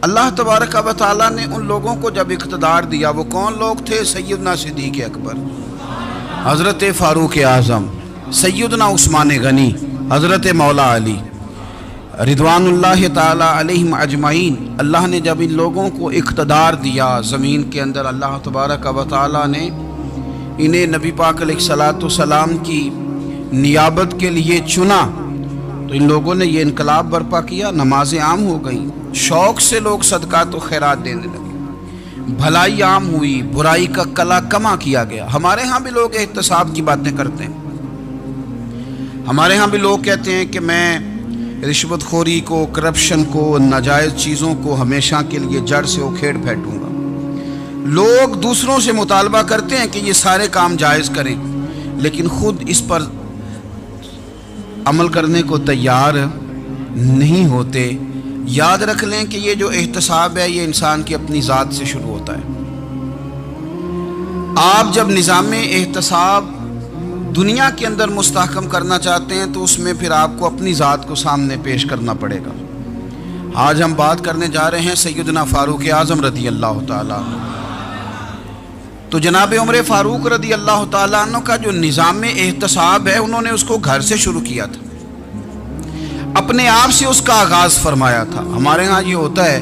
اللہ تبارک و تعالیٰ نے ان لوگوں کو جب اقتدار دیا، وہ کون لوگ تھے؟ سیدنا صدیق اکبر، حضرت فاروق اعظم، سیدنا عثمان غنی، حضرت مولا علی رضوان اللہ تعالیٰ علیہم اجمعین۔ اللہ نے جب ان لوگوں کو اقتدار دیا زمین کے اندر، اللہ تبارک و تعالیٰ نے انہیں نبی پاک علیہ الصلاۃ والسلام کی نیابت کے لیے چنا، تو ان لوگوں نے یہ انقلاب برپا کیا، نمازیں عام ہو گئیں، شوق سے لوگ صدقات و خیرات دینے لگے، بھلائی عام ہوئی، برائی کا کلا کما کیا گیا۔ ہمارے ہاں بھی لوگ احتساب کی باتیں کرتے ہیں، ہمارے ہاں بھی لوگ کہتے ہیں کہ میں رشوت خوری کو، کرپشن کو، ناجائز چیزوں کو ہمیشہ کے لیے جڑ سے اکھیڑ پھینٹوں گا۔ لوگ دوسروں سے مطالبہ کرتے ہیں کہ یہ سارے کام جائز کریں، لیکن خود اس پر عمل کرنے کو تیار نہیں ہوتے۔ یاد رکھ لیں کہ یہ جو احتساب ہے یہ انسان کی اپنی ذات سے شروع ہوتا ہے۔ آپ جب نظام احتساب دنیا کے اندر مستحکم کرنا چاہتے ہیں تو اس میں پھر آپ کو اپنی ذات کو سامنے پیش کرنا پڑے گا۔ آج ہم بات کرنے جا رہے ہیں سیدنا فاروق اعظم رضی اللہ تعالیٰ عنہ۔ تو جناب عمر فاروق رضی اللہ تعالیٰ عنہ کا جو نظام احتساب ہے، انہوں نے اس کو گھر سے شروع کیا تھا، اپنے آپ سے اس کا آغاز فرمایا تھا۔ ہمارے ہاں یہ ہوتا ہے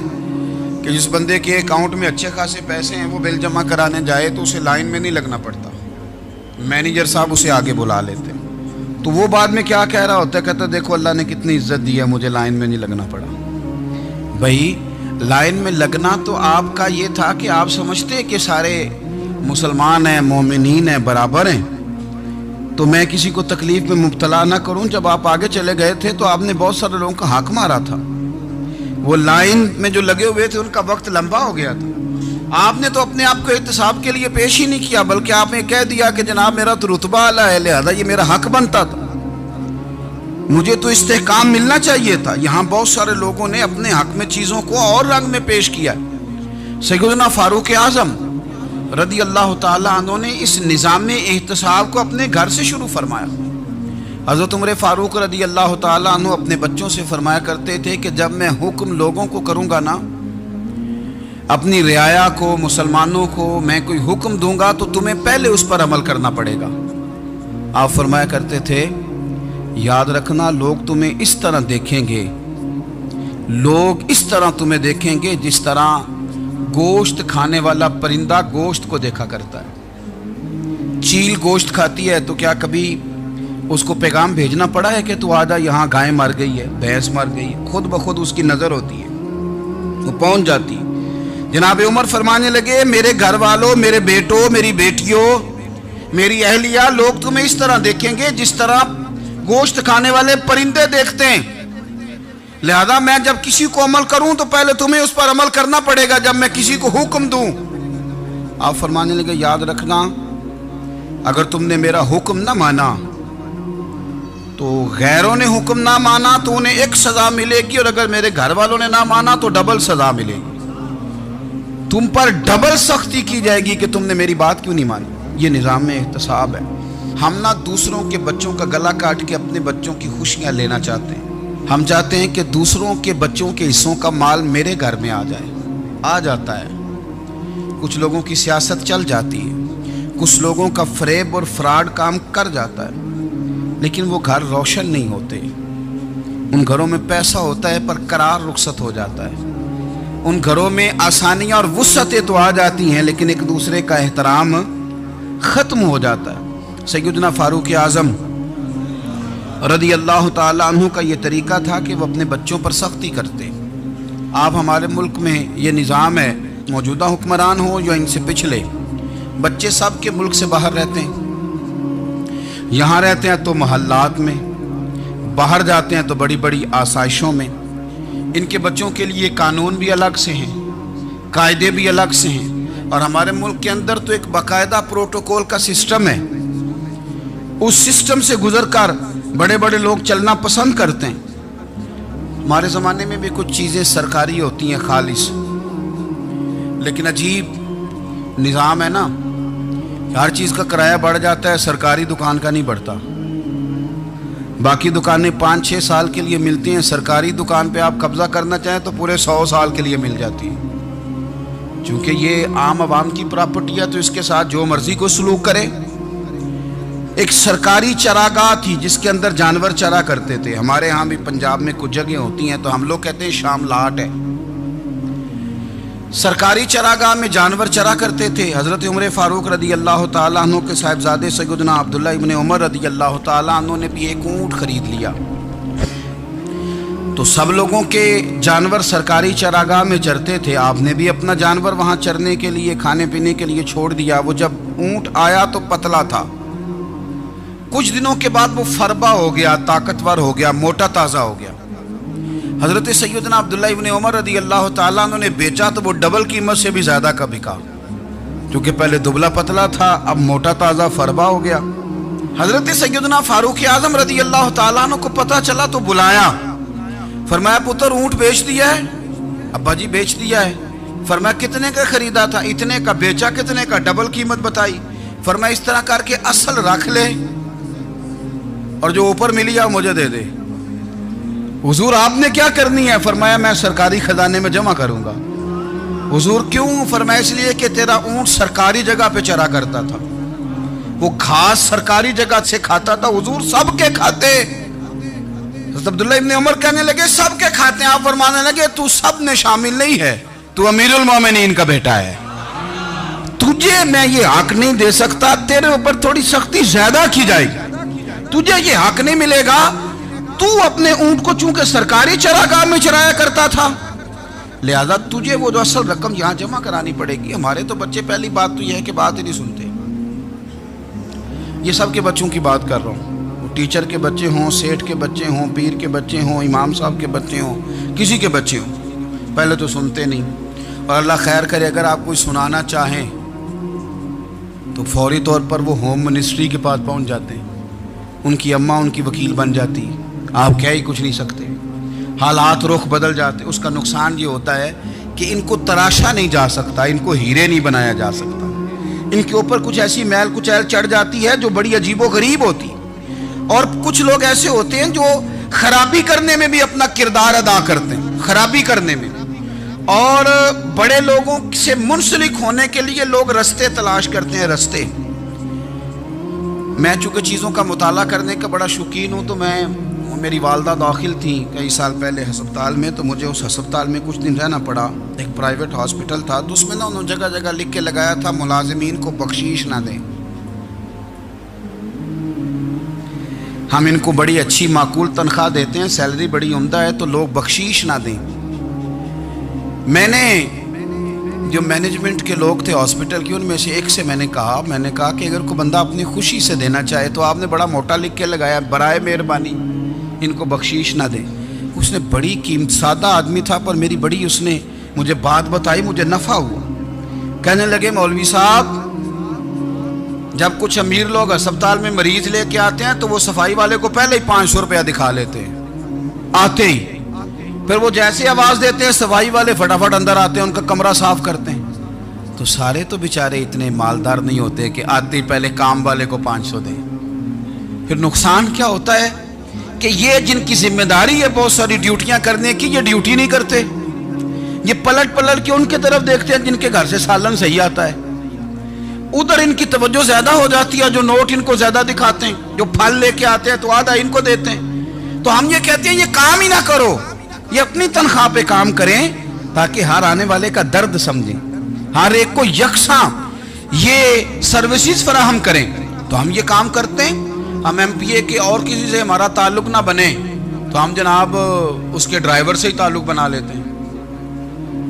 کہ جس بندے کے اکاؤنٹ میں اچھے خاصے پیسے ہیں، وہ بل جمع کرانے جائے تو اسے لائن میں نہیں لگنا پڑتا، مینیجر صاحب اسے آگے بلا لیتے، تو وہ بعد میں کیا کہہ رہا ہوتا ہے؟ کہتا دیکھو اللہ نے کتنی عزت دی ہے، مجھے لائن میں نہیں لگنا پڑا۔ بھائی لائن میں لگنا تو آپ کا یہ تھا کہ آپ سمجھتے کہ سارے مسلمان ہیں، مومنین ہیں، برابر ہیں، تو میں کسی کو تکلیف میں مبتلا نہ کروں۔ جب آپ آگے چلے گئے تھے تو آپ نے بہت سارے لوگوں کا حق مارا تھا، وہ لائن میں جو لگے ہوئے تھے ان کا وقت لمبا ہو گیا تھا۔ آپ نے تو اپنے آپ کو احتساب کے لیے پیش ہی نہیں کیا، بلکہ آپ نے کہہ دیا کہ جناب میرا تو رتبہ اعلیٰ ہے، لہذا یہ میرا حق بنتا تھا، مجھے تو استحکام ملنا چاہیے تھا۔ یہاں بہت سارے لوگوں نے اپنے حق میں چیزوں کو اور رنگ میں پیش کیا۔ سیدنا فاروق اعظم رضی اللہ تعالیٰ عنہ نے اس نظام احتساب کو اپنے گھر سے شروع فرمایا۔ حضرت عمر فاروق رضی اللہ تعالیٰ عنہ اپنے بچوں سے فرمایا کرتے تھے کہ جب میں حکم لوگوں کو کروں گا نا، اپنی رعایا کو، مسلمانوں کو میں کوئی حکم دوں گا تو تمہیں پہلے اس پر عمل کرنا پڑے گا۔ آپ فرمایا کرتے تھے یاد رکھنا لوگ تمہیں اس طرح دیکھیں گے، لوگ اس طرح تمہیں دیکھیں گے جس طرح گوشت کھانے والا پرندہ گوشت کو دیکھا کرتا ہے۔ چیل گوشت کھاتی ہے تو کیا کبھی اس کو پیغام بھیجنا پڑا ہے کہ تو آجا یہاں گائے مر گئی ہے، بھینس مر گئی ہے؟ خود بخود اس کی نظر ہوتی ہے، وہ پہنچ جاتی ہے۔ جناب عمر فرمانے لگے میرے گھر والوں، میرے بیٹوں، میری بیٹیوں، میری اہلیہ، لوگ تمہیں اس طرح دیکھیں گے جس طرح گوشت کھانے والے پرندے دیکھتے ہیں، لہذا میں جب کسی کو عمل کروں تو پہلے تمہیں اس پر عمل کرنا پڑے گا جب میں کسی کو حکم دوں۔ آپ فرمانے لگے یاد رکھنا اگر تم نے میرا حکم نہ مانا تو غیروں نے حکم نہ مانا تو انہیں ایک سزا ملے گی، اور اگر میرے گھر والوں نے نہ مانا تو ڈبل سزا ملے گی، تم پر ڈبل سختی کی جائے گی کہ تم نے میری بات کیوں نہیں مانی۔ یہ نظام احتساب ہے۔ ہم نہ دوسروں کے بچوں کا گلا کاٹ کے اپنے بچوں کی خوشیاں لینا چاہتے ہیں، ہم چاہتے ہیں کہ دوسروں کے بچوں کے حصوں کا مال میرے گھر میں آ جائے، آ جاتا ہے۔ کچھ لوگوں کی سیاست چل جاتی ہے، کچھ لوگوں کا فریب اور فراڈ کام کر جاتا ہے، لیکن وہ گھر روشن نہیں ہوتے۔ ان گھروں میں پیسہ ہوتا ہے پر قرار رخصت ہو جاتا ہے، ان گھروں میں آسانیاں اور وسعتیں تو آ جاتی ہیں لیکن ایک دوسرے کا احترام ختم ہو جاتا ہے۔ سیدنا فاروق اعظم رضی اللہ تعالیٰ عنہ کا یہ طریقہ تھا کہ وہ اپنے بچوں پر سختی کرتے۔ آپ ہمارے ملک میں یہ نظام ہے، موجودہ حکمران ہو یا ان سے پچھلے، بچے سب کے ملک سے باہر رہتے ہیں، یہاں رہتے ہیں تو محلات میں، باہر جاتے ہیں تو بڑی بڑی آسائشوں میں۔ ان کے بچوں کے لیے قانون بھی الگ سے ہیں، قاعدے بھی الگ سے ہیں، اور ہمارے ملک کے اندر تو ایک باقاعدہ پروٹوکول کا سسٹم ہے، اس سسٹم سے گزر کر بڑے بڑے لوگ چلنا پسند کرتے ہیں۔ ہمارے زمانے میں بھی کچھ چیزیں سرکاری ہوتی ہیں خالص، لیکن عجیب نظام ہے نا، ہر چیز کا کرایہ بڑھ جاتا ہے، سرکاری دکان کا نہیں بڑھتا۔ باقی دکانیں 5-6 سال کے لیے ملتی ہیں، سرکاری دکان پہ آپ قبضہ کرنا چاہیں تو پورے 100 سال کے لیے مل جاتی ہے، چونکہ یہ عام عوام کی پراپرٹی ہے تو اس کے ساتھ جو مرضی کو سلوک کرے۔ ایک سرکاری چراگاہ تھی جس کے اندر جانور چرا کرتے تھے، ہمارے ہاں بھی پنجاب میں کچھ جگہیں ہوتی ہیں تو ہم لوگ کہتے ہیں شام لاٹ ہے۔ سرکاری چراگاہ میں جانور چرا کرتے تھے۔ حضرت عمر فاروق رضی اللہ تعالیٰ عنہ کے صاحبزادے سیدنا عبداللہ ابن عمر رضی اللہ تعالیٰ عنہ نے بھی ایک اونٹ خرید لیا، تو سب لوگوں کے جانور سرکاری چراگاہ میں چرتے تھے، آپ نے بھی اپنا جانور وہاں چرنے کے لیے کھانے پینے کے لیے چھوڑ دیا۔ وہ جب اونٹ آیا تو پتلا تھا، کچھ دنوں کے بعد وہ فربا ہو گیا، طاقتور ہو گیا، موٹا تازہ ہو گیا۔ حضرت سیدنا عبداللہ ابن عمر رضی اللہ تعالیٰ عنہ نے بیچا تو وہ ڈبل قیمت سے بھی زیادہ کا بکا، کیونکہ پہلے دبلا پتلا تھا، اب موٹا تازہ فربا ہو گیا۔ حضرت سیدنا فاروق اعظم رضی اللہ تعالیٰ عنہ کو پتہ چلا تو بلایا، فرمایا پتر اونٹ بیچ دیا ہے؟ ابا جی بیچ دیا ہے۔ فرمایا کتنے کا خریدا تھا؟ اتنے کا۔ بیچا کتنے کا؟ ڈبل قیمت بتائی۔ فرمایا اس طرح کر کے اصل رکھ لے اور جو اوپر ملی ہے مجھے دے دے۔ حضور آپ نے کیا کرنی ہے؟ فرمایا میں سرکاری خزانے میں جمع کروں گا۔ حضور کیوں؟ فرمایا اس لیے کہ تیرا اونٹ سرکاری جگہ پہ چرا کرتا تھا، وہ گھاس سرکاری جگہ سے کھاتا تھا۔ حضور سب کے کھاتے۔ حضرت عبداللہ ابن عمر کہنے لگے سب کے کھاتے ہیں۔ آپ فرمانے لگے تو سب میں شامل نہیں ہے، تو امیر المومنین کا بیٹا ہے، تجھے میں یہ حق نہیں دے سکتا، تیرے اوپر تھوڑی سختی زیادہ کی جائے گی، تجھے یہ حق نہیں ملے گا۔ تو اپنے اونٹ کو چونکہ سرکاری چراگاہ میں چرایا کرتا تھا، لہذا تجھے وہ جو اصل رقم یہاں جمع کرانی پڑے گی۔ ہمارے تو بچے پہلی بات تو یہ ہے کہ بات ہی نہیں سنتے، یہ سب کے بچوں کی بات کر رہا ہوں، ٹیچر کے بچے ہوں، سیٹھ کے بچے ہوں، پیر کے بچے ہوں، امام صاحب کے بچے ہوں، کسی کے بچے ہوں، پہلے تو سنتے نہیں۔ اور اللہ خیر کرے اگر آپ کوئی سنانا چاہیں تو فوری طور پر وہ ہوم منسٹری کے پاس پہنچ جاتے ہیں، ان کی اماں ان کی وکیل بن جاتی، آپ کہہ ہی کچھ نہیں سکتے، حالات رخ بدل جاتے۔ اس کا نقصان یہ ہوتا ہے کہ ان کو تراشا نہیں جا سکتا، ان کو ہیرے نہیں بنایا جا سکتا، ان کے اوپر کچھ ایسی میل کچیل چڑھ جاتی ہے جو بڑی عجیب و غریب ہوتی۔ اور کچھ لوگ ایسے ہوتے ہیں جو خرابی کرنے میں بھی اپنا کردار ادا کرتے ہیں، خرابی کرنے میں، اور بڑے لوگوں سے منسلک ہونے کے لیے لوگ رستے تلاش کرتے ہیں، رستے۔ میں چونکہ چیزوں کا مطالعہ کرنے کا بڑا شوقین ہوں، تو میری والدہ داخل تھیں کئی سال پہلے ہسپتال میں، تو مجھے اس ہسپتال میں کچھ دن رہنا پڑا۔ ایک پرائیویٹ ہاسپٹل تھا، تو اس میں انہوں نے جگہ جگہ لکھ کے لگایا تھا ملازمین کو بخشیش نہ دیں، ہم ان کو بڑی اچھی معقول تنخواہ دیتے ہیں، سیلری بڑی عمدہ ہے، تو لوگ بخشیش نہ دیں۔ میں نے جو مینجمنٹ کے لوگ تھے ہاسپٹل کی، ان میں سے ایک سے میں نے کہا کہ اگر کوئی بندہ اپنی خوشی سے دینا چاہے تو آپ نے بڑا موٹا لکھ کے لگایا برائے مہربانی ان کو بخشیش نہ دیں۔ اس نے بڑی قیمت، سادہ آدمی تھا پر میری بڑی اس نے مجھے بات بتائی، مجھے نفع ہوا۔ کہنے لگے مولوی صاحب جب کچھ امیر لوگ ہسپتال میں مریض لے کے آتے ہیں تو وہ صفائی والے کو پہلے ہی 500 روپیہ دکھا لیتے ہیں آتے ہی، پھر وہ جیسے آواز دیتے ہیں صفائی والے فٹافٹ اندر آتے ہیں، ان کا کمرہ صاف کرتے ہیں۔ تو سارے تو بیچارے اتنے مالدار نہیں ہوتے کہ آتے ہی پہلے کام والے کو 500 دیں۔ پھر نقصان کیا ہوتا ہے کہ یہ جن کی ذمہ داری ہے بہت ساری ڈیوٹیاں کرنے کی، یہ ڈیوٹی نہیں کرتے، یہ پلٹ پلٹ کے ان کے طرف دیکھتے ہیں جن کے گھر سے سالن صحیح آتا ہے، ادھر ان کی توجہ زیادہ ہو جاتی ہے، جو نوٹ ان کو زیادہ دکھاتے ہیں، جو پھل لے کے آتے ہیں تو آدھا ان کو دیتے ہیں۔ تو ہم یہ کہتے ہیں یہ کام ہی نہ کرو، یہ اپنی تنخواہ پہ کام کریں تاکہ ہر آنے والے کا درد سمجھیں، ہر ایک کو یکساں یہ سروسز فراہم کریں۔ تو ہم یہ کام کرتے ہیں، ہم ایم پی اے کے اور کسی سے ہمارا تعلق نہ بنے تو ہم جناب اس کے ڈرائیور سے ہی تعلق بنا لیتے ہیں،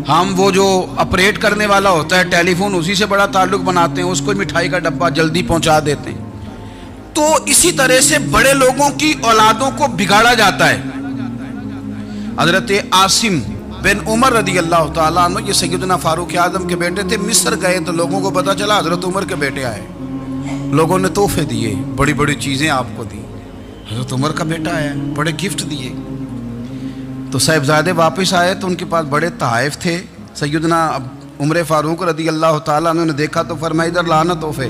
ہم وہ جو آپریٹ کرنے والا ہوتا ہے ٹیلی فون اسی سے بڑا تعلق بناتے ہیں، اس کو مٹھائی کا ڈبہ جلدی پہنچا دیتے ہیں۔ تو اسی طرح سے بڑے لوگوں کی اولادوں کو بگاڑا جاتا ہے۔ حضرت عاصم بن عمر رضی اللہ تعالیٰ عنہ، یہ سیدنا فاروق اعظم کے بیٹے تھے، مصر گئے تو لوگوں کو پتہ چلا حضرت عمر کے بیٹے آئے، لوگوں نے تحفے دیے، بڑی بڑی چیزیں آپ کو دی، حضرت عمر کا بیٹا آیا، بڑے گفٹ دیے۔ تو صاحبزادے واپس آئے تو ان کے پاس بڑے تحائف تھے۔ سیدنا عمر فاروق رضی اللہ تعالیٰ عنہ نے دیکھا تو فرمایا ادھر لانا تحفے،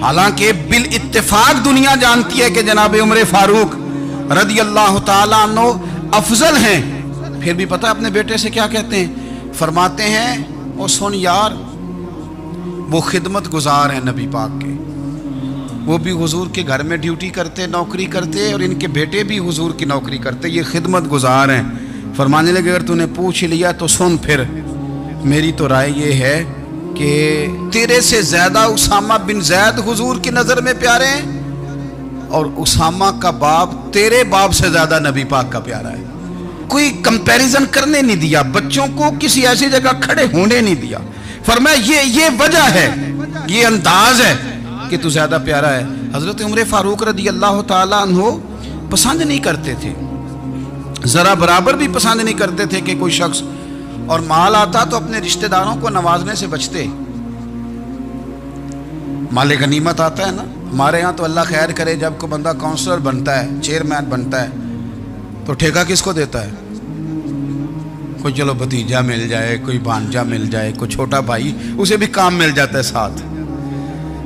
حالانکہ بالاتفاق دنیا جانتی ہے کہ جناب عمر فاروق رضی اللہ تعالیٰ عنہ افضل ہیں، پھر بھی پتہ اپنے بیٹے سے کیا کہتے ہیں؟ فرماتے ہیں او سن یار، وہ خدمت گزار ہیں نبی پاک کے، وہ بھی حضور کے گھر میں ڈیوٹی کرتے، نوکری کرتے، اور ان کے بیٹے بھی حضور کی نوکری کرتے، یہ خدمت گزار ہیں۔ فرمانے لگے اگر تو نے پوچھ لیا تو سن، پھر میری تو رائے یہ ہے کہ تیرے سے زیادہ اسامہ بن زید حضور کی نظر میں پیارے ہیں، اور اسامہ کا باپ تیرے باپ سے زیادہ نبی پاک کا پیارا ہے۔ کوئی کمپیریزن کرنے نہیں دیا، بچوں کو کسی ایسی جگہ کھڑے ہونے نہیں دیا۔ فرمایا یہ وجہ ہے، یہ انداز ہے کہ تو زیادہ پیارا ہے۔ حضرت عمر فاروق رضی اللہ تعالیٰ عنہ پسند نہیں کرتے تھے، ذرا برابر بھی پسند نہیں کرتے تھے کہ کوئی شخص اور مال آتا تو اپنے رشتہ داروں کو نوازنے سے بچتے۔ مال غنیمت آتا ہے نا، ہمارے ہاں تو اللہ خیر کرے جب کوئی بندہ کونسلر بنتا ہے، چیئرمین بنتا ہے، تو ٹھیکہ کس کو دیتا ہے؟ کوئی چلو بھتیجا مل جائے، کوئی بھانجا مل جائے، کوئی چھوٹا بھائی، اسے بھی کام مل جاتا ہے ساتھ۔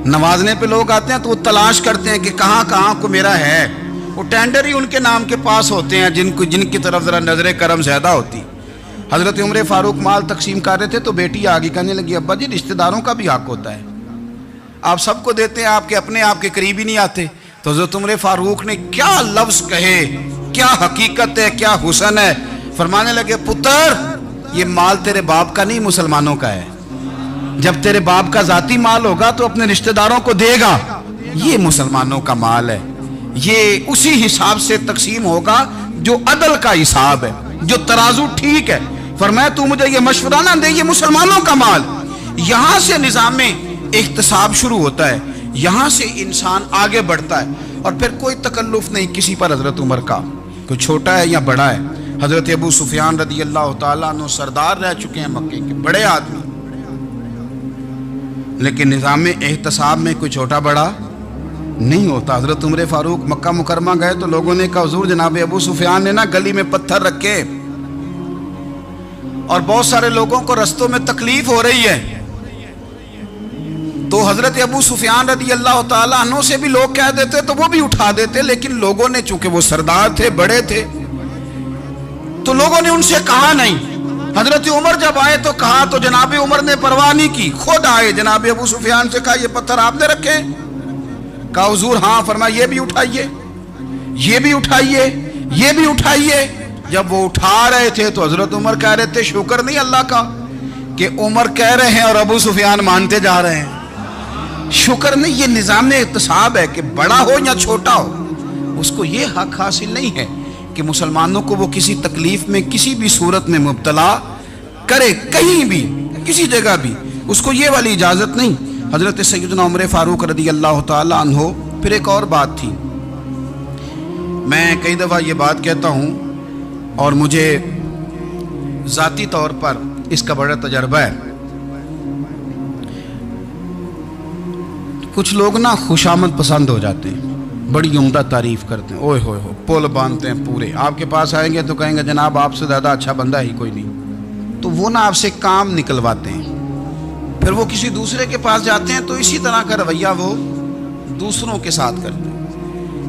نوازنے پہ لوگ آتے ہیں تو وہ تلاش کرتے ہیں کہ کہاں کو میرا ہے، وہ ٹینڈر ہی ان کے نام کے پاس ہوتے ہیں جن کی طرف ذرا نظر کرم زیادہ ہوتی۔ حضرت عمر فاروق مال تقسیم کر رہے تھے تو بیٹی آگے کہنے لگی ابا جی رشتہ داروں کا بھی حق ہوتا ہے، آپ سب کو دیتے ہیں، آپ کے قریب ہی نہیں آتے۔ تو حضرت عمر فاروق نے کیا لفظ کہے، کیا حقیقت ہے، کیا حسن ہے۔ فرمانے لگے پتر یہ مال تیرے باپ کا نہیں مسلمانوں کا ہے، جب تیرے باپ کا ذاتی مال ہوگا تو اپنے رشتہ داروں کو دے گا، یہ مسلمانوں کا مال ہے، یہ اسی حساب سے تقسیم ہوگا جو عدل کا حساب ہے، جو ترازو ٹھیک ہے۔ فرمایا تو مجھے یہ مشورہ نہ دے، یہ مسلمانوں کا مال۔ یہاں سے نظام احتساب شروع ہوتا ہے، یہاں سے انسان آگے بڑھتا ہے، اور پھر کوئی تکلف نہیں کسی پر حضرت عمر کا، کوئی چھوٹا ہے یا بڑا ہے۔ حضرت ابو سفیان رضی اللہ تعالیٰ عنہ سردار رہ چکے ہیں مکے کے، بڑے آدمی، لیکن نظام احتساب میں کوئی چھوٹا بڑا نہیں ہوتا۔ حضرت عمر فاروق مکہ مکرمہ گئے تو لوگوں نے کہا حضور جناب ابو سفیان نے نا گلی میں پتھر رکھے اور بہت سارے لوگوں کو رستوں میں تکلیف ہو رہی ہے، تو حضرت ابو سفیان رضی اللہ تعالیٰ عنہ سے بھی لوگ کہہ دیتے تو وہ بھی اٹھا دیتے، لیکن لوگوں نے چونکہ وہ سردار تھے، بڑے تھے، تو لوگوں نے ان سے کہا نہیں۔ حضرت عمر جب آئے تو کہا تو جناب عمر نے پرواہ نہیں کی، خود آئے، جناب ابو سفیان سے کہا یہ پتھر آپ نے رکھے؟ کہا حضور ہاں۔ فرمایا یہ بھی اٹھائیے، یہ بھی اٹھائیے، یہ بھی اٹھائیے۔ جب وہ اٹھا رہے تھے تو حضرت عمر کہہ رہے تھے شکر نہیں اللہ کا کہ عمر کہہ رہے ہیں اور ابو سفیان مانتے جا رہے ہیں، شکر نہیں۔ یہ نظام احتساب ہے کہ بڑا ہو یا چھوٹا ہو، اس کو یہ حق حاصل نہیں ہے کہ مسلمانوں کو وہ کسی تکلیف میں کسی بھی صورت میں مبتلا کرے، کہیں بھی کسی جگہ بھی، اس کو یہ والی اجازت نہیں۔ حضرت سیدنا عمر فاروق رضی اللہ تعالیٰ عنہ۔ پھر ایک اور بات تھی، میں کئی دفعہ یہ بات کہتا ہوں اور مجھے ذاتی طور پر اس کا بڑا تجربہ ہے۔ کچھ لوگ نا خوشامد پسند ہو جاتے ہیں، بڑی عمدہ تعریف کرتے ہیں، اوئے ہوئے ہو پول باندھتے ہیں پورے، آپ کے پاس آئیں گے تو کہیں گے جناب آپ سے زیادہ اچھا بندہ ہی کوئی نہیں، تو وہ نا آپ سے کام نکلواتے ہیں۔ پھر وہ کسی دوسرے کے پاس جاتے ہیں تو اسی طرح کا رویہ وہ دوسروں کے ساتھ کرتے ہیں۔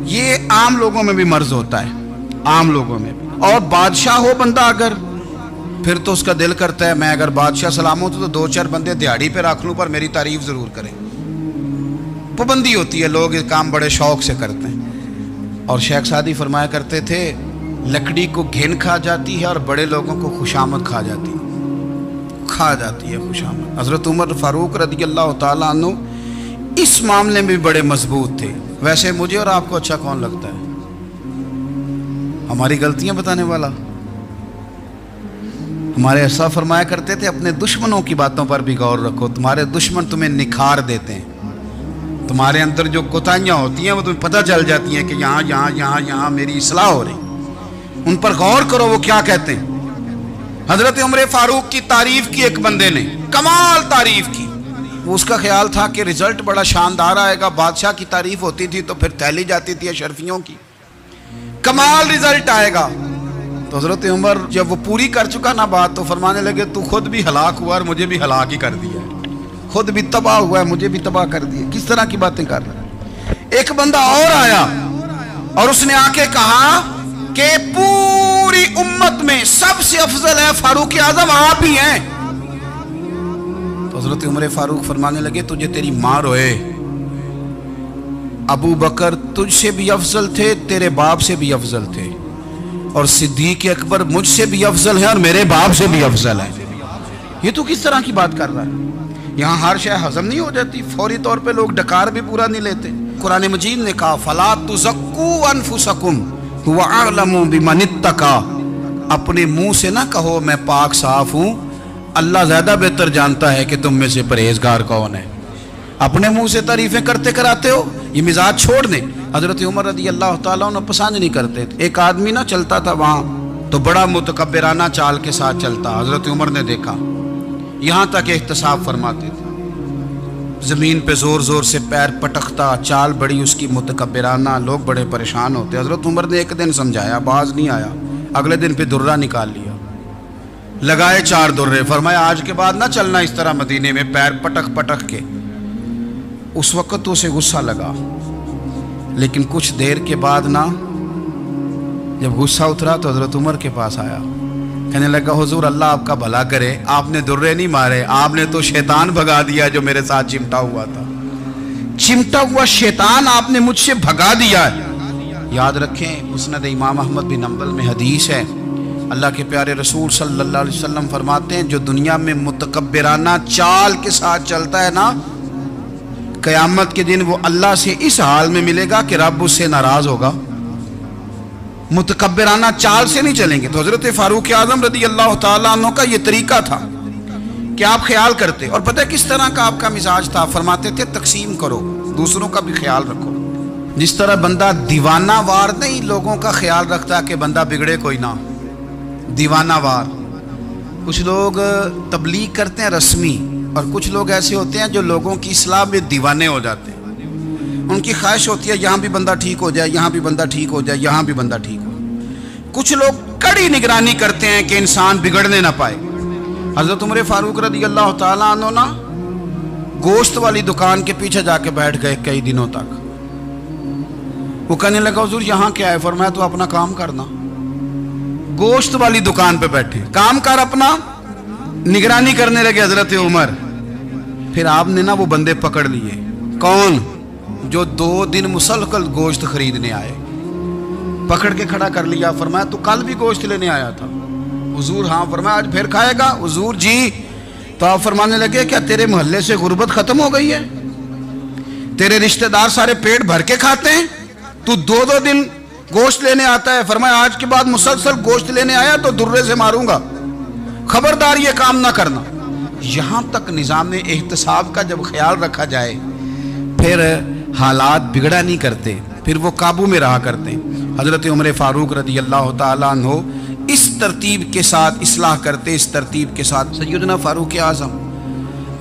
یہ عام لوگوں میں بھی مرض ہوتا ہے، عام لوگوں میں بھی۔ اور بادشاہ ہو بندہ اگر، پھر تو اس کا دل کرتا ہے میں اگر بادشاہ سلامت ہوں تو دو چار بندے دیہڑی پہ رکھ لوں پر میری تعریف ضرور کریں۔ پابندی ہوتی ہے، لوگ یہ کام بڑے شوق سے کرتے ہیں۔ اور شیخ سعدی فرمایا کرتے تھے لکڑی کو گھن کھا جاتی ہے اور بڑے لوگوں کو خوشامد کھا جاتی ہے خوشامد۔ حضرت عمر فاروق رضی اللہ تعالیٰ عنہ اس معاملے میں بھی بڑے مضبوط تھے۔ ویسے مجھے اور آپ کو اچھا کون لگتا ہے؟ ہماری غلطیاں بتانے والا؟ ہمارے ایسا فرمایا کرتے تھے اپنے دشمنوں کی باتوں پر بھی غور رکھو، تمہارے دشمن تمہیں نکھار دیتے ہیں، تمہارے اندر جو کوتاہیاں ہوتی ہیں وہ تمہیں پتہ چل جاتی ہیں کہ یہاں میری اصلاح ہو رہی، ان پر غور کرو وہ کیا کہتے ہیں۔ حضرت عمر فاروق کی تعریف کی ایک بندے نے، کمال تعریف کی، وہ اس کا خیال تھا کہ رزلٹ بڑا شاندار آئے گا، بادشاہ کی تعریف ہوتی تھی تو پھر تھیلی جاتی تھی اشرفیوں کی، کمال رزلٹ آئے گا۔ تو حضرت عمر جب وہ پوری کر چکا نا بات تو فرمانے لگے تو خود بھی ہلاک ہوا اور مجھے بھی ہلاک ہی کر دیا ہے۔ خود بھی تباہ ہوا ہے، مجھے بھی تباہ کر دیا. کس طرح کی باتیں کر رہا ہے. ایک بندہ اور آیا اور اس نے آ کے کہا کہ پوری امت میں سب سے افضل ہے فاروق اعظم آپ ہی ہیں. تو حضرت عمر فاروق فرمانے لگے تجھے تیری ماں روئے، ابو بکر تجھ سے بھی افضل تھے، تیرے باپ سے بھی افضل تھے، اور صدیق اکبر مجھ سے بھی افضل ہے اور میرے باپ سے بھی افضل ہے. یہ تو کس طرح کی بات کر رہا ہے. یہاں ہر شے ہضم نہیں ہو جاتی، فوری طور پہ لوگ ڈکار بھی پورا نہیں لیتے. قرآن مجید نے کہا فَلَا تُزَكُّوا أَنفُسَكُمْ هُوَ أَعْلَمُ بِمَنِ اتَّقَىٰ. اپنے منہ سے نہ کہو میں پاک صاف ہوں، اللہ زیادہ بہتر جانتا ہے کہ تم میں سے پرہیزگار کون ہے. اپنے منہ سے تعریفیں کرتے کراتے ہو، یہ مزاج چھوڑ دیں. حضرت عمر رضی اللہ تعالیٰ عنہ پسند نہیں کرتے تھے. ایک آدمی نہ چلتا تھا وہاں تو بڑا متکبرانہ چال کے ساتھ چلتا. حضرت عمر نے دیکھا، یہاں تک احتساب فرماتے تھے، زمین پہ زور زور سے پیر پٹکتا، چال بڑی اس کی متکبرانہ، لوگ بڑے پریشان ہوتے. حضرت عمر نے ایک دن سمجھایا، باز نہیں آیا. اگلے دن پہ درہ نکال لیا، لگائے 4 درے، فرمایا آج کے بعد نہ چلنا اس طرح مدینے میں پیر پٹک پٹک کے. اس وقت تو اسے غصہ لگا، لیکن کچھ دیر کے بعد نا جب غصہ اترا تو حضرت عمر کے پاس آیا، کہنے لگا حضور اللہ آپ کا بھلا کرے، آپ نے درے نہیں مارے، آپ نے تو شیطان بھگا دیا جو میرے ساتھ چمٹا ہوا تھا. چمٹا ہوا شیطان آپ نے مجھ سے بھگا دیا ہے. یاد رکھیں مسند امام احمد بن حنبل میں حدیث ہے، اللہ کے پیارے رسول صلی اللہ علیہ وسلم فرماتے ہیں جو دنیا میں متکبرانہ چال کے ساتھ چلتا ہے نا، قیامت کے دن وہ اللہ سے اس حال میں ملے گا کہ رب اس سے ناراض ہوگا. متکبرانہ چال سے نہیں چلیں گے. تو حضرت فاروق اعظم رضی اللہ تعالیٰ عنہ کا یہ طریقہ تھا کہ آپ خیال کرتے. اور پتہ کس طرح کا آپ کا مزاج تھا؟ فرماتے تھے تقسیم کرو، دوسروں کا بھی خیال رکھو. جس طرح بندہ دیوانہ وار نہیں لوگوں کا خیال رکھتا کہ بندہ بگڑے کوئی نہ، دیوانہ وار. کچھ لوگ تبلیغ کرتے ہیں رسمی، اور کچھ لوگ ایسے ہوتے ہیں جو لوگوں کی اصلاح میں دیوانے ہو جاتے ہیں. ان کی خواہش ہوتی ہے یہاں بھی بندہ ٹھیک ہو جائے، یہاں بھی بندہ ٹھیک ہو جائے، یہاں بھی بندہ ٹھیک ہو. کچھ لوگ کڑی نگرانی کرتے ہیں کہ انسان بگڑنے نہ پائے. حضرت عمر فاروق رضی اللہ تعالیٰ عنہ نا گوشت والی دکان کے پیچھے جا کے بیٹھ گئے کئی دنوں تک. وہ کہنے لگا حضور یہاں کیا ہے؟ فرمایا تو اپنا کام کرنا. گوشت والی دکان پہ بیٹھے، کام کر اپنا. نگرانی کرنے لگے حضرت عمر. پھر آپ نے نا وہ بندے پکڑ لیے. کون؟ جو 2 دن مسلسل گوشت خریدنے آئے، پکڑ کے کھڑا کر لیا. فرمایا تو کل بھی گوشت لینے آیا تھا؟ حضور ہاں. فرمایا آج پھر کھائے گا؟ حضور جی. تو آپ فرمانے لگے کیا تیرے محلے سے غربت ختم ہو گئی ہے؟ تیرے رشتہ دار سارے پیٹ بھر کے کھاتے ہیں، تو 2 دن گوشت لینے آتا ہے؟ فرمایا آج کے بعد مسلسل گوشت لینے آیا تو درے سے ماروں گا، خبردار یہ کام نہ کرنا. یہاں تک نظام احتساب کا جب خیال رکھا جائے پھر حالات بگڑا نہیں کرتے، پھر وہ قابو میں رہا کرتے. حضرت عمر فاروق رضی اللہ تعالیٰ عنہ اس ترتیب کے ساتھ اصلاح کرتے، اس ترتیب کے ساتھ. سیدنا فاروق اعظم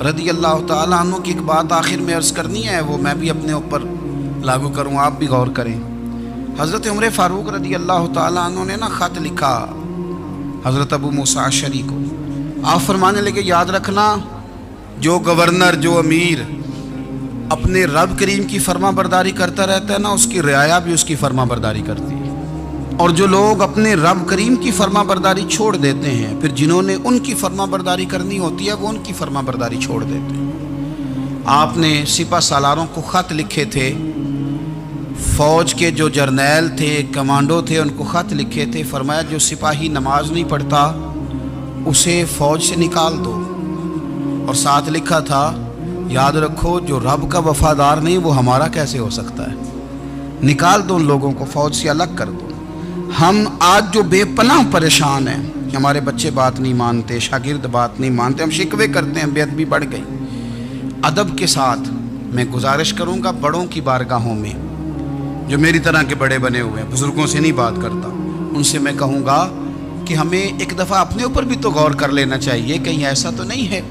رضی اللہ تعالیٰ عنہ کی ایک بات آخر میں عرض کرنی ہے، وہ میں بھی اپنے اوپر لاگو کروں، آپ بھی غور کریں. حضرت عمر فاروق رضی اللہ تعالیٰ عنہ نے نا خط لکھا حضرت ابو موسیٰ اشعری کو. آپ فرمانے لگے یاد رکھنا جو گورنر، جو امیر اپنے رب کریم کی فرما برداری کرتا رہتا ہے نا، اس کی رعایا بھی اس کی فرما برداری کرتی ہے. اور جو لوگ اپنے رب کریم کی فرما برداری چھوڑ دیتے ہیں، پھر جنہوں نے ان کی فرما برداری کرنی ہوتی ہے وہ ان کی فرما برداری چھوڑ دیتے ہیں. آپ نے سپہ سالاروں کو خط لکھے تھے، فوج کے جو جرنیل تھے، کمانڈو تھے، ان کو خط لکھے تھے. فرمایا جو سپاہی نماز نہیں پڑھتا اسے فوج سے نکال دو. اور ساتھ لکھا تھا یاد رکھو جو رب کا وفادار نہیں وہ ہمارا کیسے ہو سکتا ہے، نکال دو ان لوگوں کو، فوج سے الگ کر دو. ہم آج جو بے پناہ پریشان ہیں، ہمارے بچے بات نہیں مانتے، شاگرد بات نہیں مانتے، ہم شکوے کرتے ہیں، بے ادبی بڑھ گئی. ادب کے ساتھ میں گزارش کروں گا بڑوں کی بارگاہوں میں، جو میری طرح کے بڑے بنے ہوئے ہیں، بزرگوں سے نہیں بات کرتا، ان سے میں کہوں گا کہ ہمیں ایک دفعہ اپنے اوپر بھی تو غور کر لینا چاہیے. کہیں ایسا تو نہیں ہے